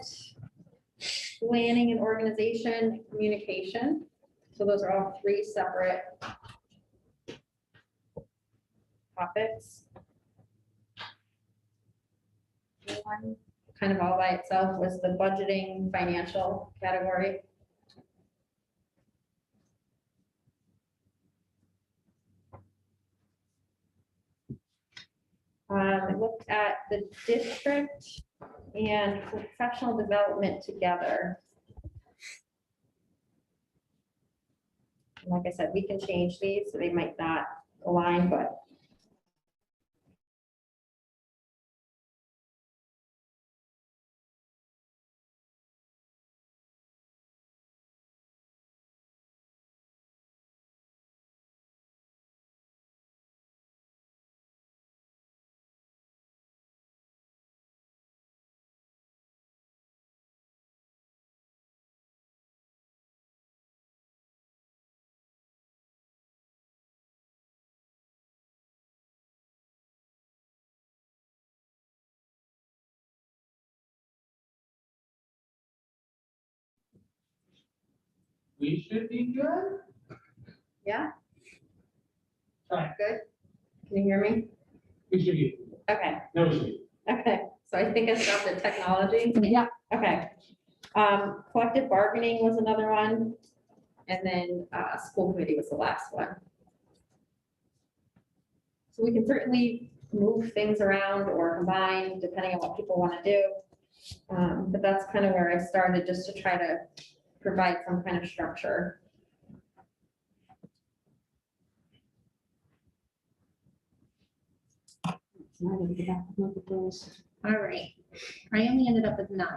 planning and organization, and communication. So those are all 3 separate topics. One kind of all by itself was the budgeting financial category. I looked at the district and professional development together. Like I said, we can change these, so they might not align, but We should be good. yeah, Try. good. Can you hear me? We should be. Okay. No, we should be. Okay, so I think I stopped at technology. Yeah. Okay. Collective bargaining was another one. And then school committee was the last one. So we can certainly move things around or combine depending on what people want to do. But that's kind of where I started, just to try to provide some kind of structure. It's not in the back, look at those. All right, I only ended up with 9.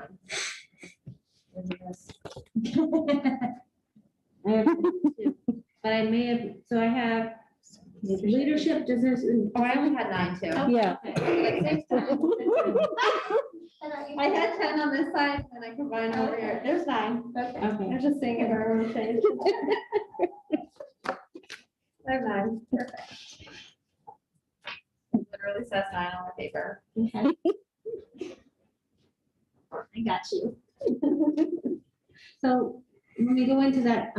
I have 2, but I may have, so I have leadership, decision. Oh, I only had 9 too. Yeah. Okay. I had 10 on this side and I combined over here. There's 9. Okay. I'm just saying if I were to change. I have 9. Perfect. Literally says 9 on the paper. Okay. I got you. So when we go into that,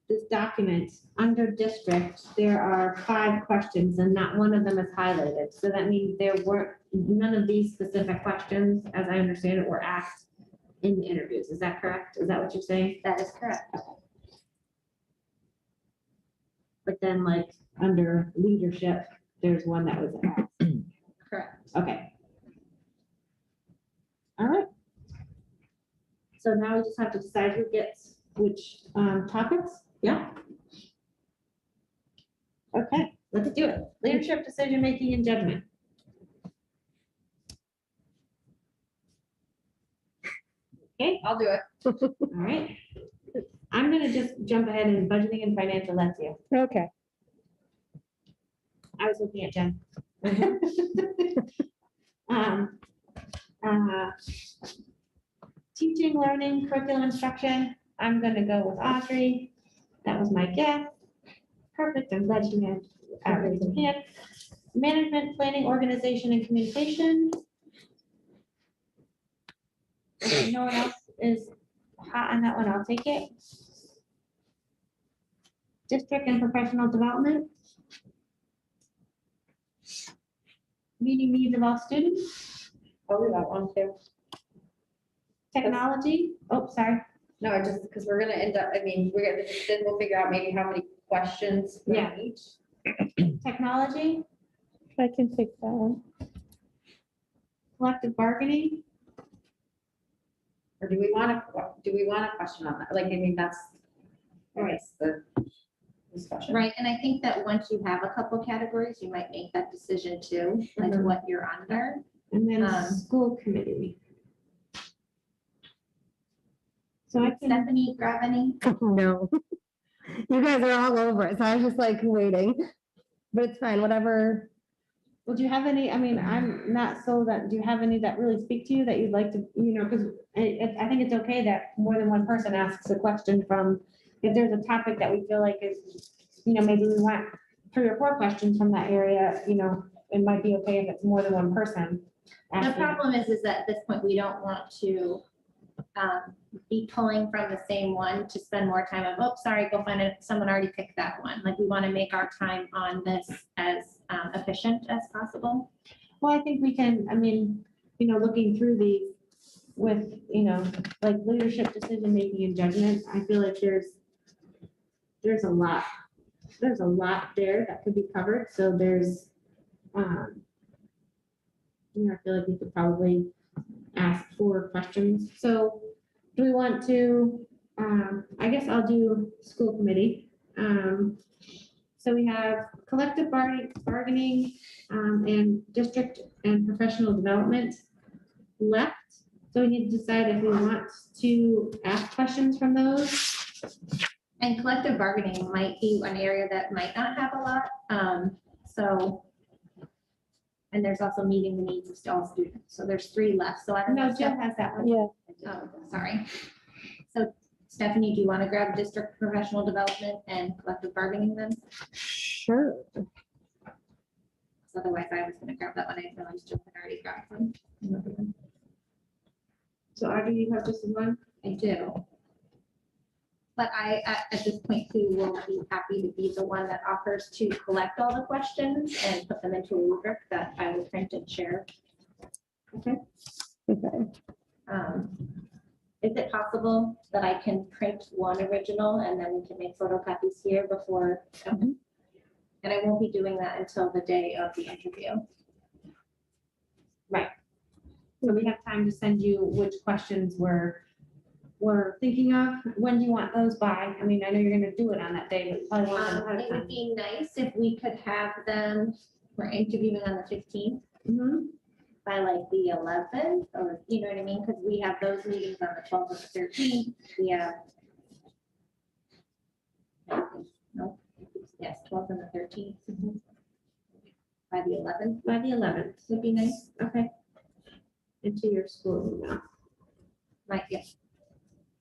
this document, under district, there are 5 questions and not one of them is highlighted. So that means there weren't, none of these specific questions, as I understand it, were asked in the interviews. Is that correct? Is that what you're saying? That is correct. But then like under leadership, there's one that was asked. Correct. Okay. All right. So now we just have to decide who gets which topics. Yeah. Okay, let's do it. Leadership, decision making, and judgment. Okay, I'll do it. all right. I'm gonna just jump ahead and budgeting and financial, that's you. Okay. I was looking at Jen. Um, Teaching, learning, curriculum instruction, I'm gonna go with Audrey. That was my guess. Perfect, I'm glad you had raised your hand. Management, planning, organization, and communication. If no one else is hot on that one, I'll take it. District and professional development. Meeting needs of all students. I'll do that one too. Technology, oh, sorry. No, just because we're gonna end up, I mean, we're gonna, then we'll figure out maybe how many questions. we Yeah. each. Technology, I can take that one. collective bargaining, Or do we want a question on that? Like, I mean, that's, I guess, the discussion. Right, and I think that once you have a couple categories, you might make that decision too, like Mhm. what you're under. and then Um, school committee. So I can, Stephanie, grab any? No. You guys are all over it, so I was just like waiting. But it's fine, whatever. well, do you have any, I mean, I'm not so that, do you have any that really speak to you that you'd like to, you know, because I think it's okay that more than one person asks a question from, if there's a topic that we feel like is, you know, maybe we want 3 or 4 questions from that area, you know, it might be okay if it's more than one person. The asking. problem is that at this point, we don't want to be pulling from the same one to spend more time of, oh, sorry, go find it. Someone already picked that one. Like, we want to make our time on this as efficient as possible. Well, I think we can, I mean, you know, looking through these with, you know, like leadership, decision making and judgment, I feel like there's a lot there that could be covered. So there's, you know, I feel like we could probably ask 4 questions. So do we want to, I guess I'll do school committee. So we have collective bargaining, and district and professional development left. So we need to decide if we want to ask questions from those. And collective bargaining might be an area that might not have a lot. So, and there's also meeting the needs of all students. So there's 3 left. So I don't know. No, Jill has that one. Yeah. Oh, sorry. So Stephanie, do you want to grab district professional development and collective bargaining then? Sure. Otherwise, I was going to grab that one. I didn't realize Jill had already grabbed one. So Audrey, you have just one? I do. But I, at this point too, will be happy to be the one that offers to collect all the questions and put them into a rubric that I will print and share. Okay. Okay. Is it possible that I can print one original and then we can make photocopies here before? And I won't be doing that until the day of the interview. Right. So we have time to send you which questions we're thinking of. When do you want those by? I mean, I know you're gonna do it on that day, but you probably want them ahead of It would time. be nice if we could have them, we're interviewing on the 15th. Mhm. by like the 11th, or you know what I mean? Because we have those meetings on the 12th and the 13th. We have. No, yes, 12th and the 13th. By the 11th. By the 11th would be nice. Okay. Into your school email. Might, yes.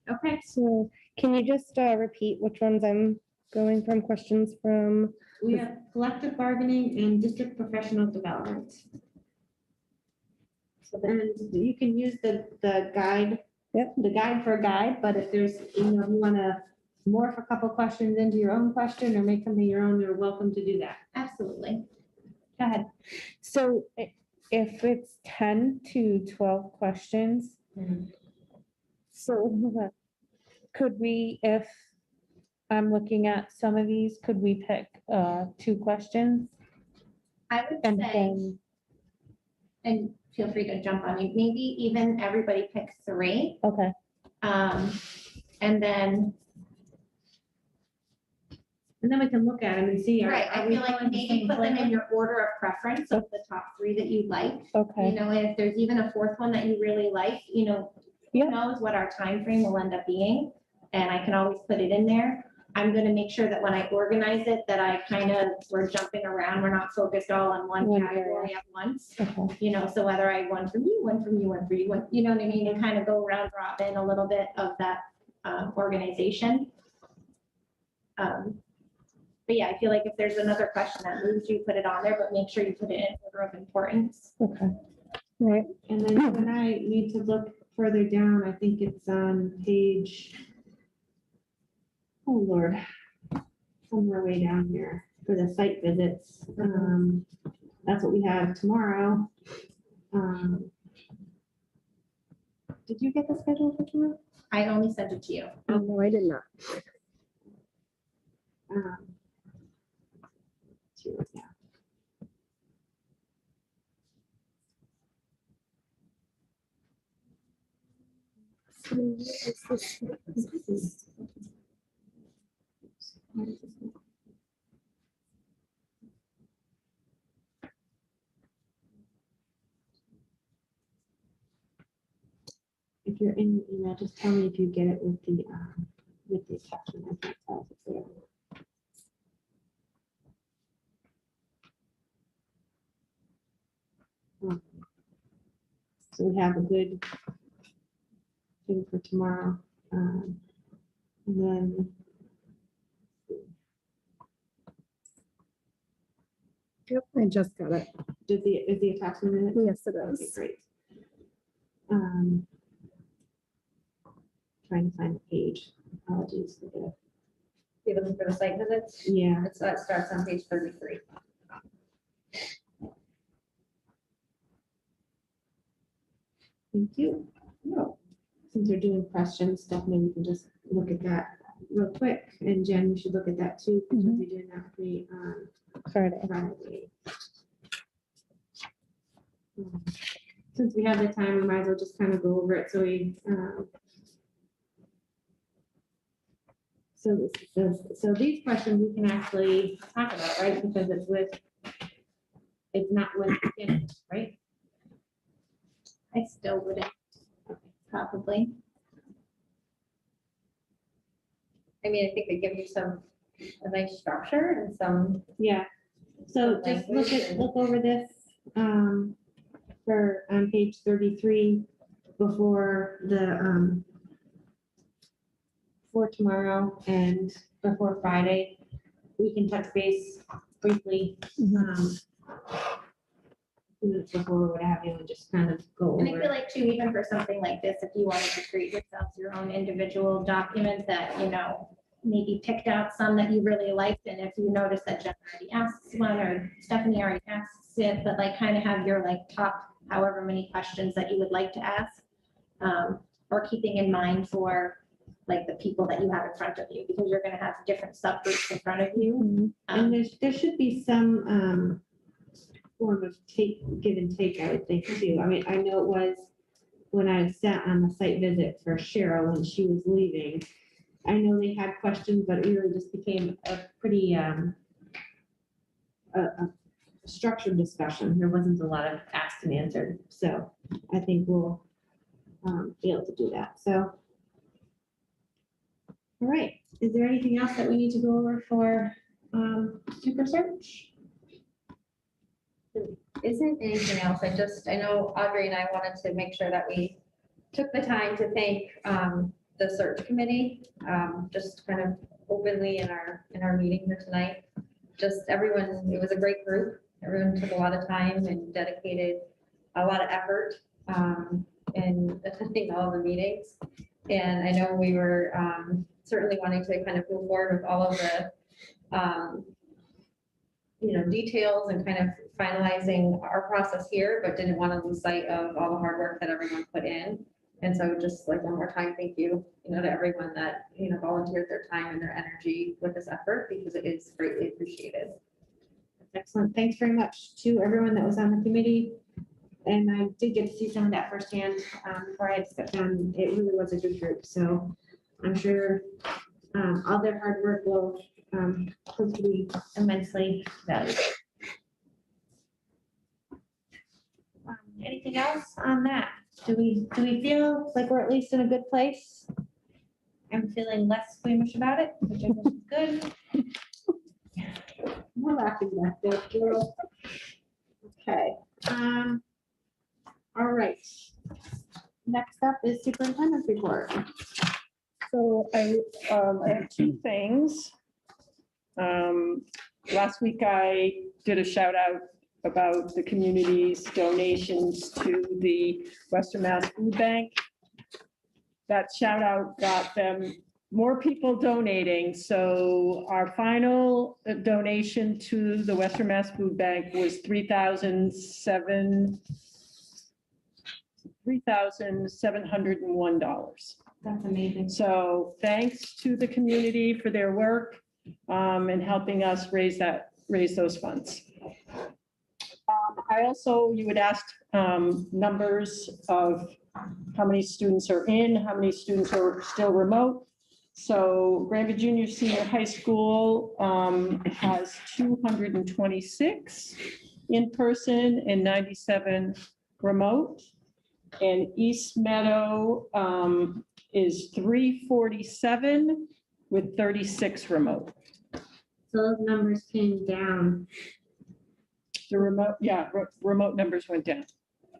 Okay. So can you just repeat which ones I'm going from, questions from? We have collective bargaining and district professional development. So then you can use the guide. Yep. The guide for a guide, but if there's, you want to morph a couple questions into your own question or make something your own, you're welcome to do that. Absolutely. Go ahead. So if it's 10 to 12 questions, so could we, if I'm looking at some of these, could we pick 2 questions? I would And say, then, and feel free to jump on me, maybe even everybody picks 3. okay, And then, we can look at them and see. right, I feel like maybe put them in your order of preference of the top 3 that you like. okay. And if there's even a 4th one that you really like, who Yeah. knows what our time frame will end up being? And I can always put it in there. I'm gonna make sure that when I organize it, that we're jumping around, we're not focused all on one One category at once. Okay. So whether I one from you, one from you, one for you, one, you know what I mean? And kind of go round robin a little bit of that organization. But yeah, I feel like if there's another question that moves you, put it on there, but make sure you put it in order of importance. Okay. Right. And then you and I need to look further down. I think it's on page, oh Lord, somewhere way down here for the site visits. That's what we have tomorrow. Did you get the schedule for tomorrow? I only sent it to you. Oh, no, I did not. Yeah. If you're in the email, just tell me if you get it with the attachment. I can't tell if it's there. So we have a good thing for tomorrow. And then. Yep, I just got it. Is the attachment in it? Yes, it Okay, is. great. Trying to find the page. Apologies for the. You're looking for the site visits? Yeah. It starts on page 33. Thank you. Since we're doing questions, Stephanie, we can just look at that real quick. And Jen, you should look at that too, because we'll be doing that for the Friday. Since we have the time, we might as well just kind of go over it. So we, so these questions we can actually talk about, right? Because it's not with candidates, right? I still wouldn't, probably. I mean, I think they give you a nice structure and some. Yeah. So just look over this for on page 33 before the for tomorrow and before Friday. We can touch base briefly. Minutes before what have you, and just kind of go And I over. feel like too, even for something like this, if you wanted to create yourselves your own individual document that, maybe picked out some that you really liked, and if you notice that Jen already asks one or Stephanie already asks it, but like kind of have your top however many questions that you would like to ask, or keeping in mind for like the people that you have in front of you, because you're going to have different subgroups in front of you. And there should be some form of give and take, I would think too. I mean, I know it was when I sat on the site visit for Cheryl when she was leaving. I know they had questions, but it really just became a pretty structured discussion. There wasn't a lot of asked and answered. So I think we'll be able to do that. So. All right. Is there anything else that we need to go over for Super Search? Isn't anything else. I know Audrey and I wanted to make sure that we took the time to thank the search committee, just kind of openly in our meeting here tonight. Just everyone, it was a great group. Everyone took a lot of time and dedicated a lot of effort in attending all the meetings. And I know we were certainly wanting to kind of move forward with all of the details and kind of finalizing our process here, but didn't want to lose sight of all the hard work that everyone put in. And so just like one more time, thank you, to everyone that, volunteered their time and their energy with this effort, because it is greatly appreciated. Excellent. Thanks very much to everyone that was on the committee. And I did get to see some of that firsthand before I had stepped down. It really was a good group. So I'm sure all their hard work will prove to be immensely valuable. Anything else on that? Do we feel like we're at least in a good place? I'm feeling less squeamish about it, which I think is good. We're laughing back there, girl. Okay. All right. Next up is superintendent's report. So I have two things. Last week I did a shout out about the community's donations to the Western Mass Food Bank. That shout out got them more people donating. So our final donation to the Western Mass Food Bank was $3,701. That's amazing. So thanks to the community for their work and helping us raise those funds. I also, you had asked numbers of how many students are in, how many students are still remote. So Granby Junior Senior High School has 226 in person and 97 remote. And East Meadow is 347 with 36 remote. So those numbers came down. The remote, yeah, remote numbers went down.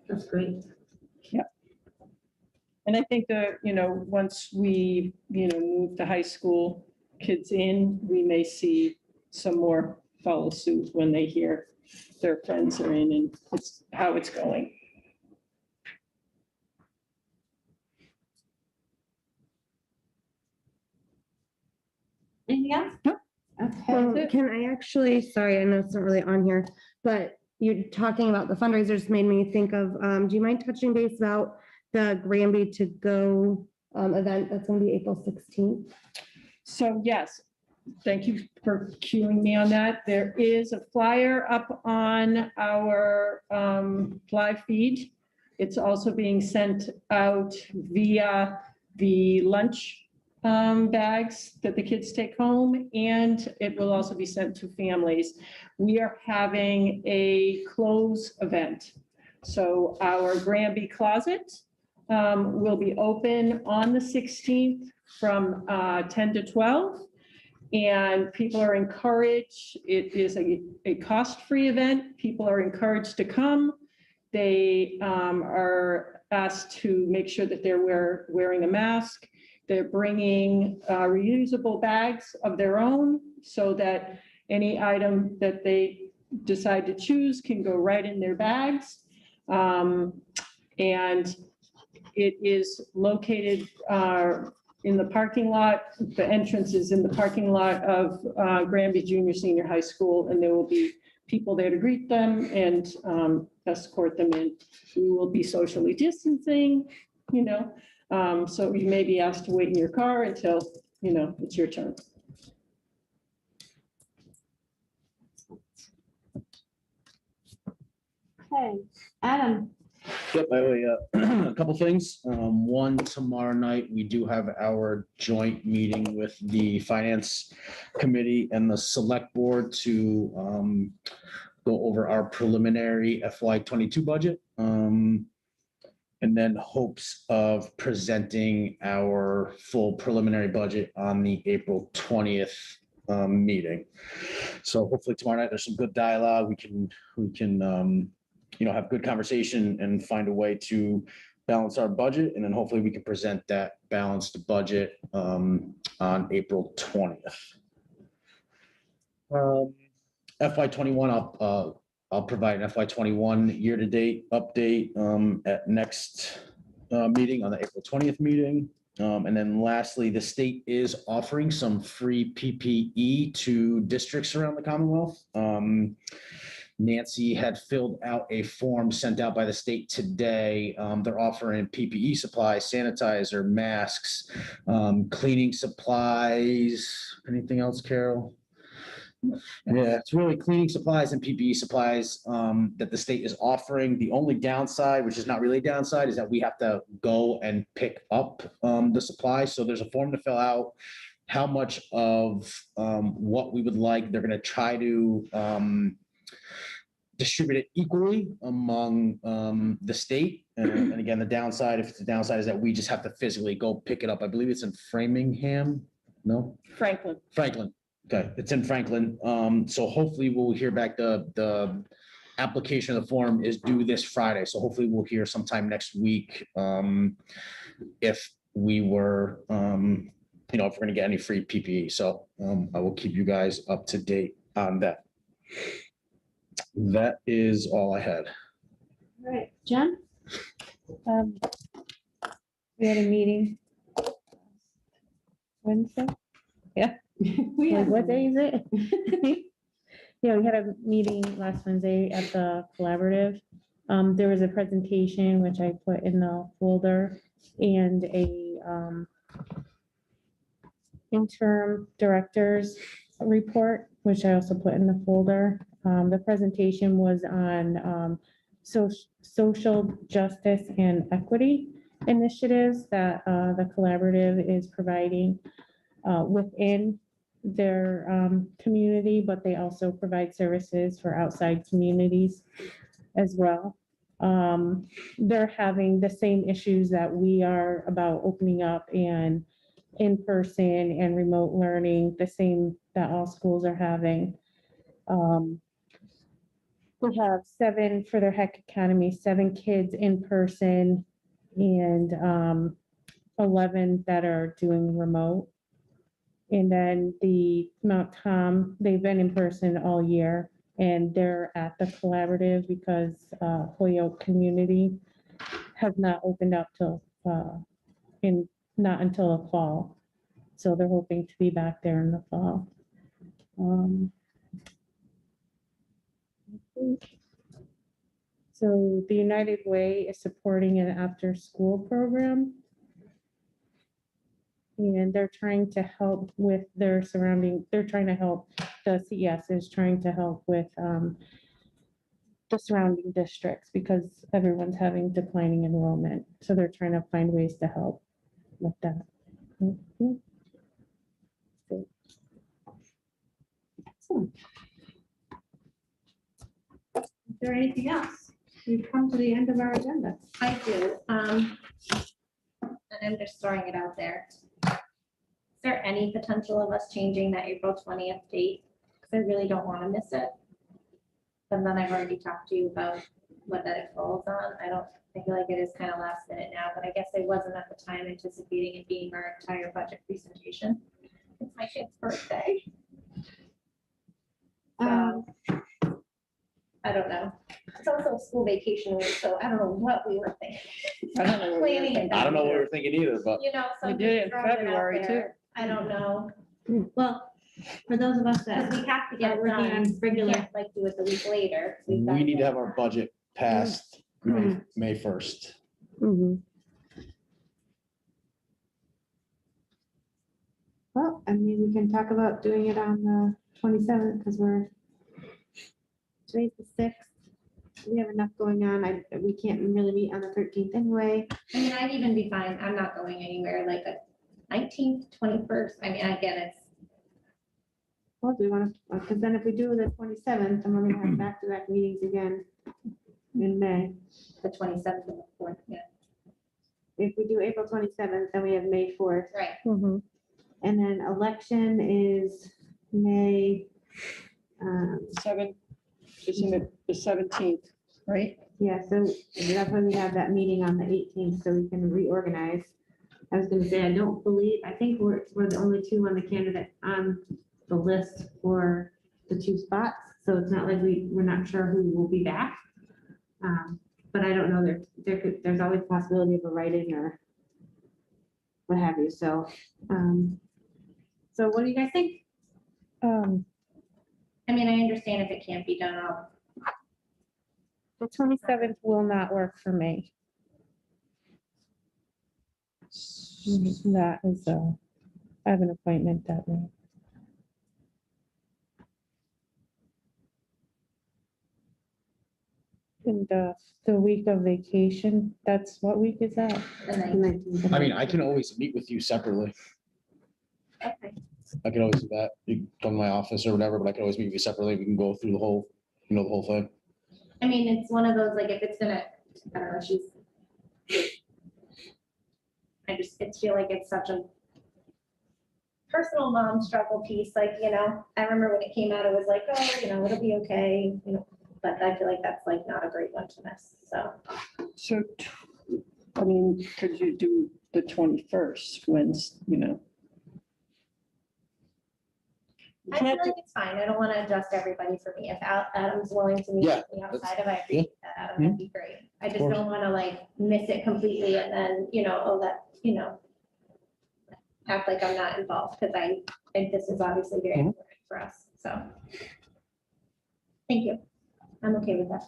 That's great. Yeah. And I think that, once we, move the high school kids in, we may see some more follow suit when they hear their friends are in and it's how it's going. Anything else? No. Okay. Can I actually, sorry, I know it's not really on here, but you're talking about the fundraisers made me think of, do you mind touching base about the Granby to Go event that's going to be April 16th? So yes, thank you for cueing me on that. There is a flyer up on our live feed. It's also being sent out via the lunch bags that the kids take home, and it will also be sent to families. We are having a close event. So our Granby closet will be open on the 16th from 10 to 12. And people are encouraged, it is a cost-free event. People are encouraged to come. They are asked to make sure that they're wearing a mask. They're bringing reusable bags of their own so that any item that they decide to choose can go right in their bags. And it is located in the parking lot. The entrance is in the parking lot of Granby Junior Senior High School, and there will be people there to greet them and escort them in. We will be socially distancing, so you may be asked to wait in your car until, it's your turn. Okay, Adam. Yep, a couple things. One, tomorrow night, we do have our joint meeting with the Finance Committee and the Select Board to go over our preliminary FY22 budget. And then hopes of presenting our full preliminary budget on the April 20th meeting. So hopefully tomorrow night, there's some good dialogue. We can, have good conversation and find a way to balance our budget. And then hopefully we can present that balanced budget on April 20th. FY21, I'll provide an FY21 year-to-date update at next meeting on the April 20th meeting. And then lastly, the state is offering some free PPE to districts around the Commonwealth. Nancy had filled out a form sent out by the state today. They're offering PPE supplies, sanitizer, masks, cleaning supplies. Anything else, Carol? Yeah, it's really cleaning supplies and PPE supplies that the state is offering. The only downside, which is not really a downside, is that we have to go and pick up the supplies. So there's a form to fill out, how much of what we would like. They're going to try to distribute it equally among the state. And again, the downside, if it's a downside, is that we just have to physically go pick it up. I believe it's in Framingham. No? Franklin. Okay, it's in Franklin. So hopefully we'll hear back. The application of the form is due this Friday. So hopefully we'll hear sometime next week if we were, if we're gonna get any free PPE. So I will keep you guys up to date on that. That is all I had. All right, Jen? We had a meeting Wednesday. Yeah. Like, what day is it? Yeah, we had a meeting last Wednesday at the collaborative. There was a presentation which I put in the folder and a interim director's report, which I also put in the folder. The presentation was on social justice and equity initiatives that the collaborative is providing within their community, but they also provide services for outside communities as well. They're having the same issues that we are about opening up and in-person and remote learning, the same that all schools are having. We have 7 for their HEC Academy, 7 kids in person and 11 that are doing remote. And then the Mount Tom, they've been in person all year and they're at the collaborative because Holyoke community has not opened up till not until the fall. So they're hoping to be back there in the fall. So the United Way is supporting an after-school program. And they're trying to help with their surrounding, they're trying to help, the CES is trying to help with the surrounding districts because everyone's having declining enrollment. So they're trying to find ways to help with that. Mhm. So, Excellent. Is there anything else? We've come to the end of our agenda. I do. And I'm just throwing it out there. Is there any potential of us changing that April 20th date? Because I really don't want to miss it. And then I've already talked to you about what that it falls on. I feel like it is kind of last minute now, but I guess I wasn't at the time anticipating it being our entire budget presentation. It's my kid's birthday. So, I don't know. It's also school vacation week, so I don't know what we were thinking. I don't know what we were Planning thinking. it. I don't know what we were thinking either, but So We I'm did it just in throwing out February, there. too. I don't know. Well, for those of us that Because we have to get it working done. on We regular, can't like do it the week later. we We've gotta need to get have it our done. budget passed May 1st. well, I mean, we can talk about doing it on the 27th because today's the 6th. We have enough going on. We can't really meet on the 13th anyway. I mean, I'd even be fine. I'm not going anywhere like a 19th, 21st. I mean, again, Well, do we want to, because then if we do the 27th, then we're gonna have back-to-back meetings again in May. The 27th and the 4th, yeah, If we do April 27th, then we have May 4th. right. Mhm. And then election is May, 17th, right? yeah, so that's when we have that meeting on the 18th, so we can reorganize. I was gonna say, I think we're the only two on the candidate on the list for the two spots, so it's not like we're not sure who will be back. But I don't know, there's always a possibility of a write-in or what have you, so, so what do you guys think? I mean, I understand if it can't be done, The 27th will not work for me. That is, I have an appointment that night. And the week of vacation, that's what week is that? the 19th. I mean, I can always meet with you separately. Okay. I can always do that. You can come to my office or whatever, but I can always meet with you separately. We can go through the whole, the whole thing. I mean, it's one of those, like, if it's gonna, I don't know, I just feel like it's such a personal mom struggle piece, like, I remember when it came out, it was like, oh, it'll be okay, but I feel like that's like not a great one to miss, so. So, I mean, could you do the 21st, when's, I feel like it's fine. I don't want to adjust everybody for me. If Adam's willing to meet Yeah, me outside of it, I appreciate that, Adam, that'd be great. I just course. don't want to like miss it completely and then, act like I'm not involved, because I think this is obviously very important for us, so. Thank you. I'm okay with that.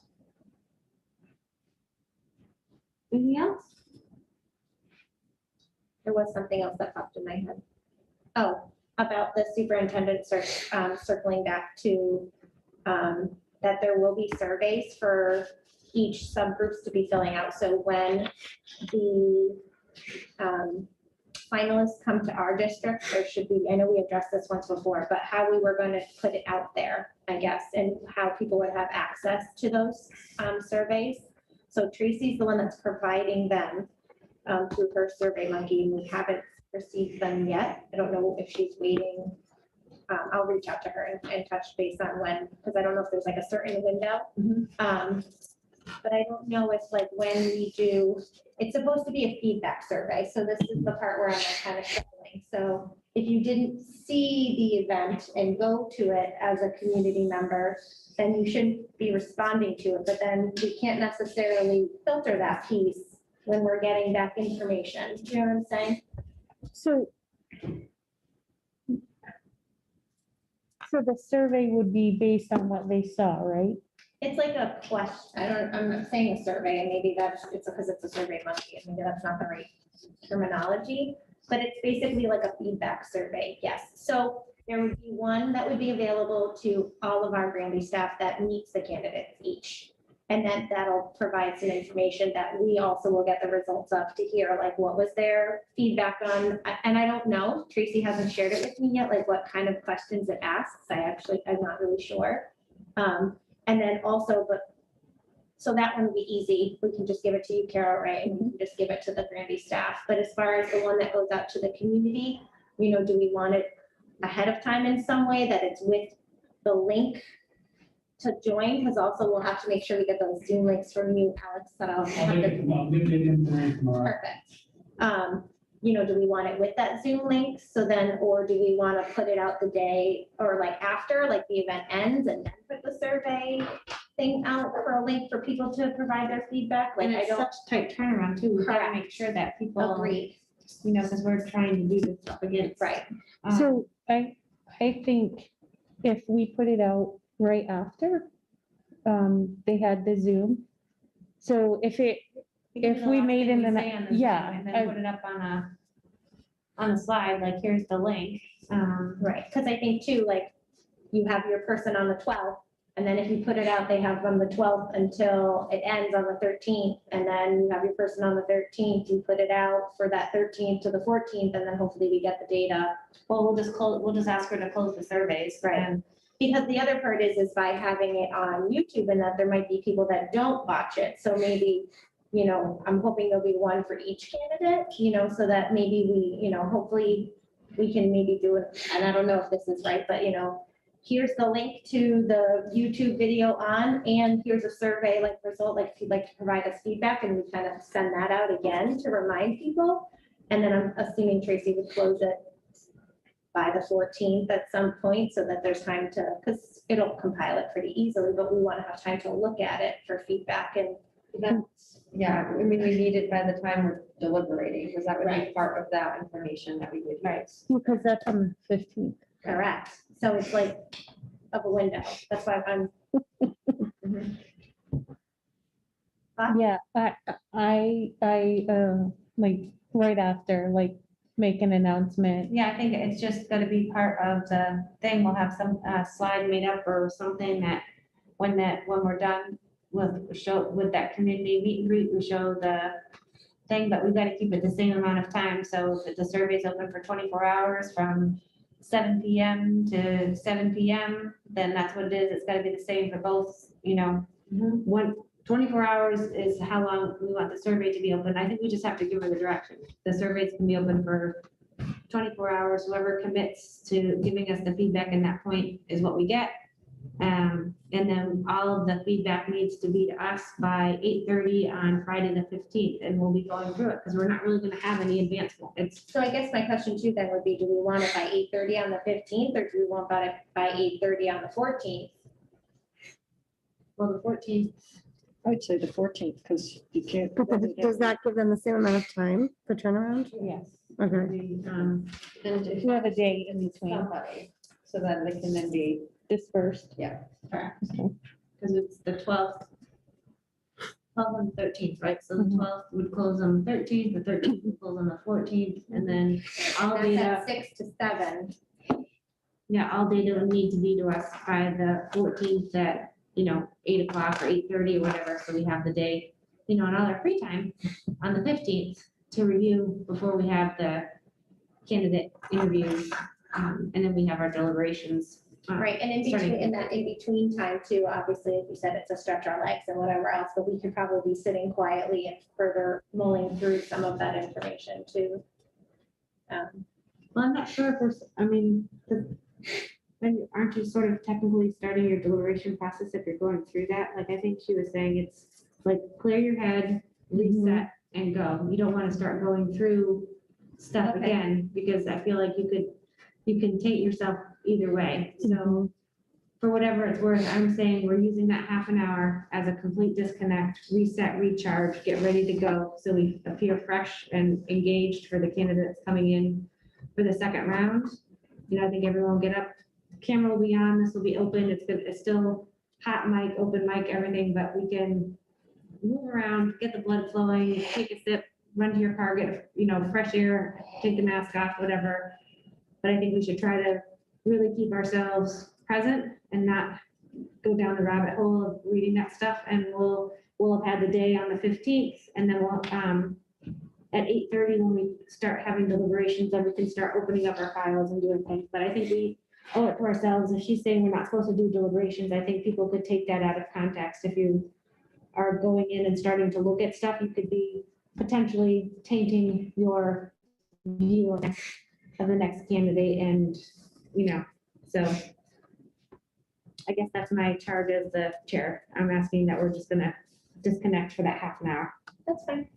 Anything else? There was something else that popped in my head. Oh, about the superintendent search, circling back to that there will be surveys for each subgroups to be filling out. So when the finalists come to our district, there should be, I know we addressed this once before, but how we were going to put it out there, I guess, and how people would have access to those surveys. So Tracy's the one that's providing them through her Survey Monkey, and we haven't received them yet. I don't know if she's waiting. I'll reach out to her and touch base on when, because I don't know if there's like a certain window. But I don't know if like when we do, it's supposed to be a feedback survey. So this is the part where I'm like kind of struggling. So if you didn't see the event and go to it as a community member, then you shouldn't be responding to it. But then we can't necessarily filter that piece when we're getting back information. Do you know what I'm saying? So the survey would be based on what they saw, right? It's like a question. I'm not saying a survey, and maybe it's because it's a Survey Monkey, and maybe that's not the right terminology, but it's basically like a feedback survey, yes. So there would be one that would be available to all of our Granby staff that meets the candidates each. And then that'll provide some information that we also will get the results of to hear, like, what was their feedback on, and I don't know, Tracy hasn't shared it with me yet, like what kind of questions it asks. I'm not really sure. And then also, so that one would be easy. We can just give it to you, Carol, right? And we can just give it to the Granby staff. But as far as the one that goes out to the community, do we want it ahead of time in some way that it's with the link to join? Because also we'll have to make sure we get those Zoom links from you, Alex, that I'll have to. Perfect. Do we want it with that Zoom link? So then, or do we want to put it out the day or like after, like the event ends and then put the survey thing out for a link for people to provide their feedback? Like, And I it's don't. such tight turnaround too. We gotta Correct. make sure that people, Agree. because we're trying to do this stuff against. Right. So I think if we put it out right after, they had the Zoom. So if we made in the, yeah. And then put it up on a slide, like, here's the link. Right, because I think too, like, you have your person on the 12th, And then if you put it out, they have from the 12th until it ends on the 13th. And then you have your person on the 13th, you put it out for that 13th to the 14th, and then hopefully we get the data. Well, we'll just ask her to close the surveys. Right. And Because the other part is by having it on YouTube, and that there might be people that don't watch it. So maybe, you know, I'm hoping there'll be one for each candidate, you know, so that maybe we, you know, hopefully we can maybe do it. And I don't know if this is right, but you know, here's the link to the YouTube video on, and here's a survey like result, like if you'd like to provide us feedback, and we kind of send that out again to remind people. And then I'm assuming Tracy would close it by the 14th at some point, so that there's time to, because it'll compile it pretty easily, but we want to have time to look at it for feedback. And Yeah, I mean, we need it by the time we're deliberating, because that would be Right. part of that information that we would use. Because that's on the 15th. correct, so it's like of a window, that's why I'm. Yeah, like right after, like make an announcement. yeah, I think it's just gonna be part of the thing. We'll have some slide made up or something that when we're done with that community meet and greet, we show the thing, but we've got to keep it the same amount of time. So if the survey's open for 24 hours from 7 PM to 7 PM, then that's what it is. It's got to be the same for both, you know. 24 hours is how long we want the survey to be open. I think we just have to give her the direction. The surveys can be open for 24 hours. Whoever commits to giving us the feedback in that point is what we get. And then all of the feedback needs to be to us by 8:30 on Friday the 15th, and we'll be going through it because we're not really gonna have any advancement. It's, So I guess my question too then would be, do we want it by 8:30 on the 15th, or do we want it by 8:30 on the 14th? well, the 14th, I'd say the 14th, because you can't. Does that give them the same amount of time for turnaround? yes. Okay. And if You have a day in between somebody, so that they can then be dispersed. correct. Because it's the 12th. 12th and 13th, right? So the 12th would close on the 13th, the 13th would close on the 14th, and then all That's data, at 6 to 7. yeah, all data would need to be to us by the 14th at, you know, 8 o'clock or 8:30 or whatever, so we have the day, you know, and all our free time on the 15th to review before we have the candidate interviews, and then we have our deliberations. Right, and in starting- between, in that in-between time too, obviously, as you said, it's a stretch our legs and whatever else, but we could probably be sitting quietly and further mulling through some of that information too. Well, I'm not sure if there's, I mean, then aren't you sort of technically starting your deliberation process if you're going through that? Like, I think she was saying it's like, clear your head, reset and go. You don't want to start going through stuff Okay. again, because I feel like you can take yourself either way. So for whatever it's worth, I'm saying we're using that half an hour as a complete disconnect, reset, recharge, get ready to go. So we appear fresh and engaged for the candidates coming in for the second round. You know, I think everyone will get up, camera will be on, this will be open. It's still hot mic, open mic, everything, but we can move around, get the blood flowing, take a sip, run to your car, get, you know, fresh air, take the mask off, whatever. But I think we should try to really keep ourselves present and not go down the rabbit hole of reading that stuff. And we'll have had the day on the 15th, and then we'll, at 8:30, when we start having deliberations, then we can start opening up our files and doing things. But I think we owe it to ourselves. If she's saying we're not supposed to do deliberations, I think people could take that out of context. If you are going in and starting to look at stuff, you could be potentially tainting your view of the next candidate, and, you know, so I guess that's my charge as the chair. I'm asking that we're just gonna disconnect for that half an hour. That's fine.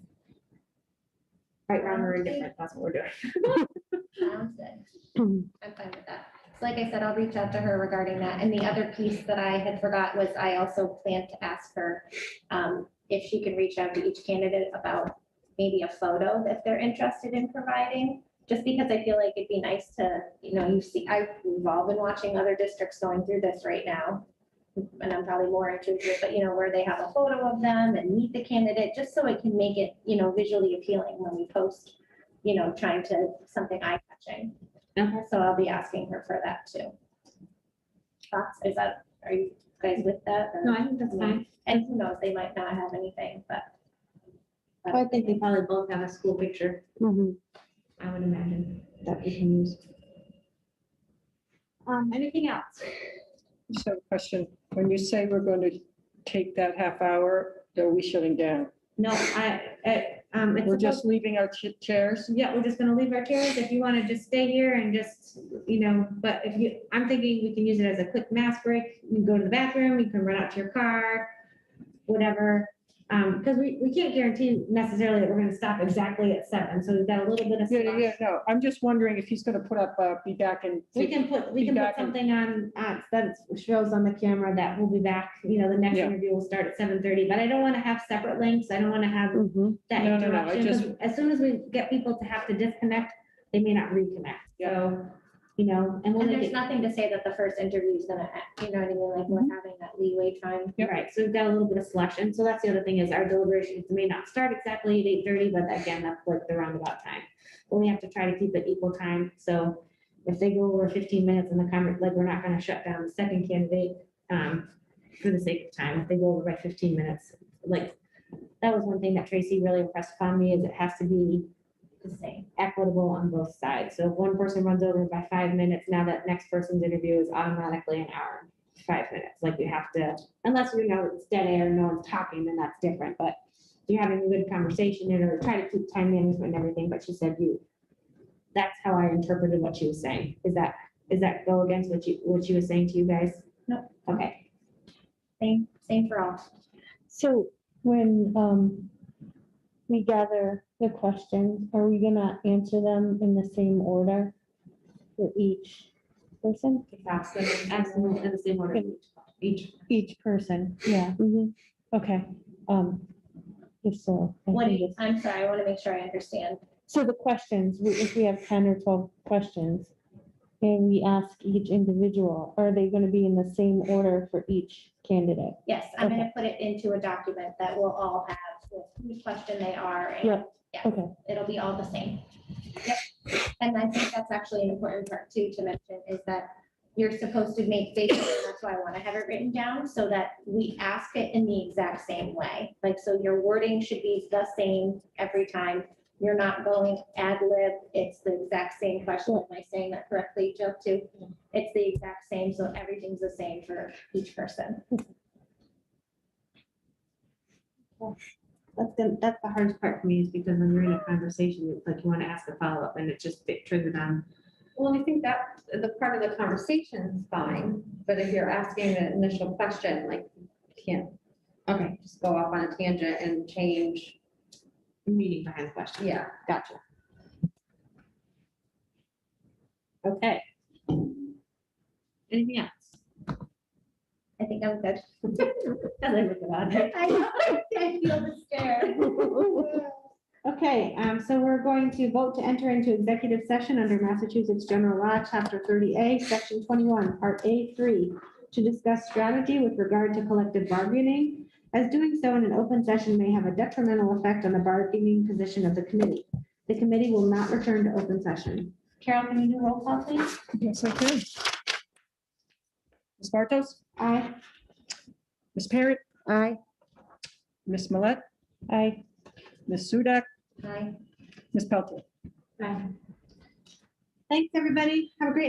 Right, wrong, or indifferent, that's what we're doing. Sounds good. I'm fine with that. So like I said, I'll reach out to her regarding that. And the other piece that I had forgot was I also planned to ask her if she could reach out to each candidate about maybe a photo that they're interested in providing. Just because I feel like it'd be nice to, you know, we've all been watching other districts going through this right now. And I'm probably more into it, but you know, where they have a photo of them and meet the candidate, just so it can make it, you know, visually appealing when we post, you know, trying to something eye-catching. Okay. So I'll be asking her for that too. Thoughts? Are you guys with that? or- No, I think that's fine. And who knows, they might not have anything, but. I think they probably both have a school picture, Mhm. I would imagine, that we can use. Anything else? Just have a question. When you say we're going to take that half hour, are we shutting down? No, it's We're supposed- just leaving our chairs? Yeah, we're just gonna leave our chairs. If you wanna just stay here and just, but if you, I'm thinking we can use it as a quick mask break. You can go to the bathroom, you can run out to your car, whatever. Because we can't guarantee necessarily that we're gonna stop exactly at 7, so we've got a little bit of. Yeah, no, I'm just wondering if he's gonna put up, be back in. We can put Be back in- something on, that shows on the camera that we'll be back, the next Yeah. interview will start at 7:30, but I don't wanna have separate links. I don't wanna have Mhm. that No, I interruption. 'Cause just- as soon as we get people to have to disconnect, they may not reconnect. So, and we'll And make there's it, nothing to say that the first interview is gonna, you know what I mean, like we're having that leeway time. Yep. right, so we've got a little bit of selection. So that's the other thing is our deliberations may not start exactly at 8:30, but again, that's like the roundabout time. But we have to try to keep it equal time. So if they go over 15 minutes in the comment, like, we're not gonna shut down the second candidate, for the sake of time. If they go over by 15 minutes, like, that was one thing that Tracy really impressed upon me is it has to be The same. equitable on both sides. So if one person runs over by 5 minutes, now that next person's interview is automatically an hour, and 5 minutes. Like we have to, unless it's dead air, no one's talking, then that's different. But if you're having a good conversation or try to keep time management and everything, but she said that's how I interpreted what she was saying. Is that go against what she was saying to you guys? Nope. Okay. Same for all. So when we gather the questions, are we gonna answer them in the same order for each person? Ask them in the same order. Each person, yeah, Mhm. okay. If so. I What do think you, it's- I'm sorry, I want to make sure I understand. So the questions, if we have 10 or 12 questions, and we ask each individual, are they gonna be in the same order for each candidate? Yes, I'm gonna put it into a document that we'll all have with whose question they are, and Yep. yeah. Okay, it'll be all the same. Yep. And I think that's actually an important part too to mention is that you're supposed to make basically, that's why I want to have it written down so that we ask it in the exact same way. Like, so your wording should be the same every time. You're not going ad lib. It's the exact same question. Am I saying that correctly, Joe, too? It's the exact same, so everything's the same for each person. That's the hardest part for me is because when you're in a conversation, it's like you want to ask a follow-up and it just triggers on. Well, I think that the part of the conversation is fine, but if you're asking the initial question, like, you can't Okay, just go off on a tangent and change. meaning behind the question. Yeah. Gotcha. Okay. Anything else? I think I'm good. I like looking at it. I know, I feel the stare. Okay, so we're going to vote to enter into executive session under Massachusetts General Law, Chapter 30A, Section 21, Part A3, to discuss strategy with regard to collective bargaining, as doing so in an open session may have a detrimental effect on the bargaining position of the committee. The committee will not return to open session. Carol, can you do roll call, please? Yes, I can. Ms. Bartos, Aye. Ms. Parrott, Aye. Ms. Millet, I Ms. Sudak, Hi. Ms. Pelton. Aye. Thanks, everybody. Have a great night.